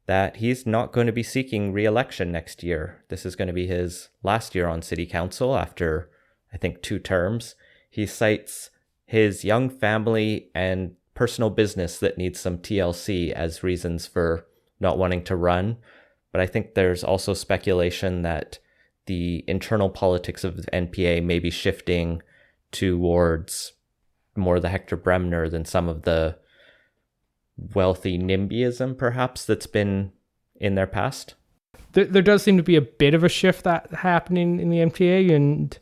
that he's not going to be seeking re-election next year. This is going to be his last year on City Council after, I think, 2 terms. He cites his young family and personal business that needs some TLC as reasons for not wanting to run. But I think there's also speculation that the internal politics of the NPA may be shifting towards more the Hector Bremner than some of the wealthy NIMBYism, perhaps, that's been in their past. There does seem to be a bit of a shift that happening in the NPA, and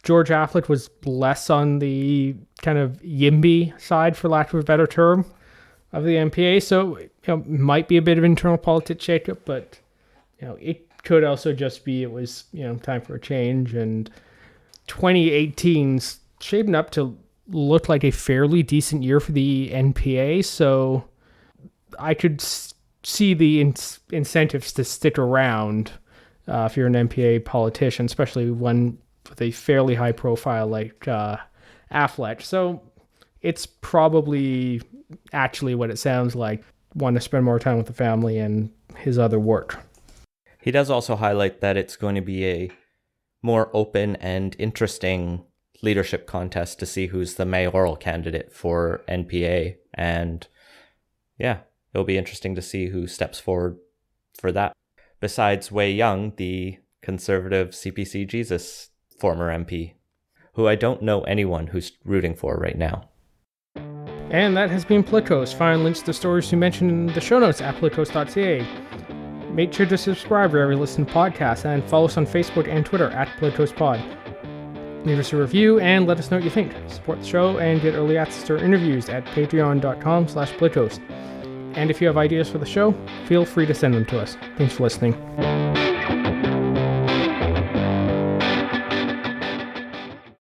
George Affleck was less on the kind of YIMBY side, for lack of a better term, of the NPA. So, might be a bit of internal politics shakeup, but, it could also just be it was, time for a change. And 2018's shaping up to look like a fairly decent year for the NPA. So I could see the incentives to stick around if you're an NPA politician, especially one with a fairly high profile like Affleck. So it's probably actually what it sounds like, want to spend more time with the family and his other work. He does also highlight that it's going to be a more open and interesting leadership contest to see who's the mayoral candidate for NPA. And yeah, it'll be interesting to see who steps forward for that. Besides Wei Young, the conservative CPC Jesus former MP, who I don't know anyone who's rooting for right now. And that has been Politicos. Find links to stories we mentioned in the show notes at politicos.ca. Make sure to subscribe wherever you listen to podcasts and follow us on Facebook and Twitter at PoliticosPod. Leave us a review and let us know what you think. Support the show and get early access to our interviews at patreon.com/politicos. And if you have ideas for the show, feel free to send them to us. Thanks for listening.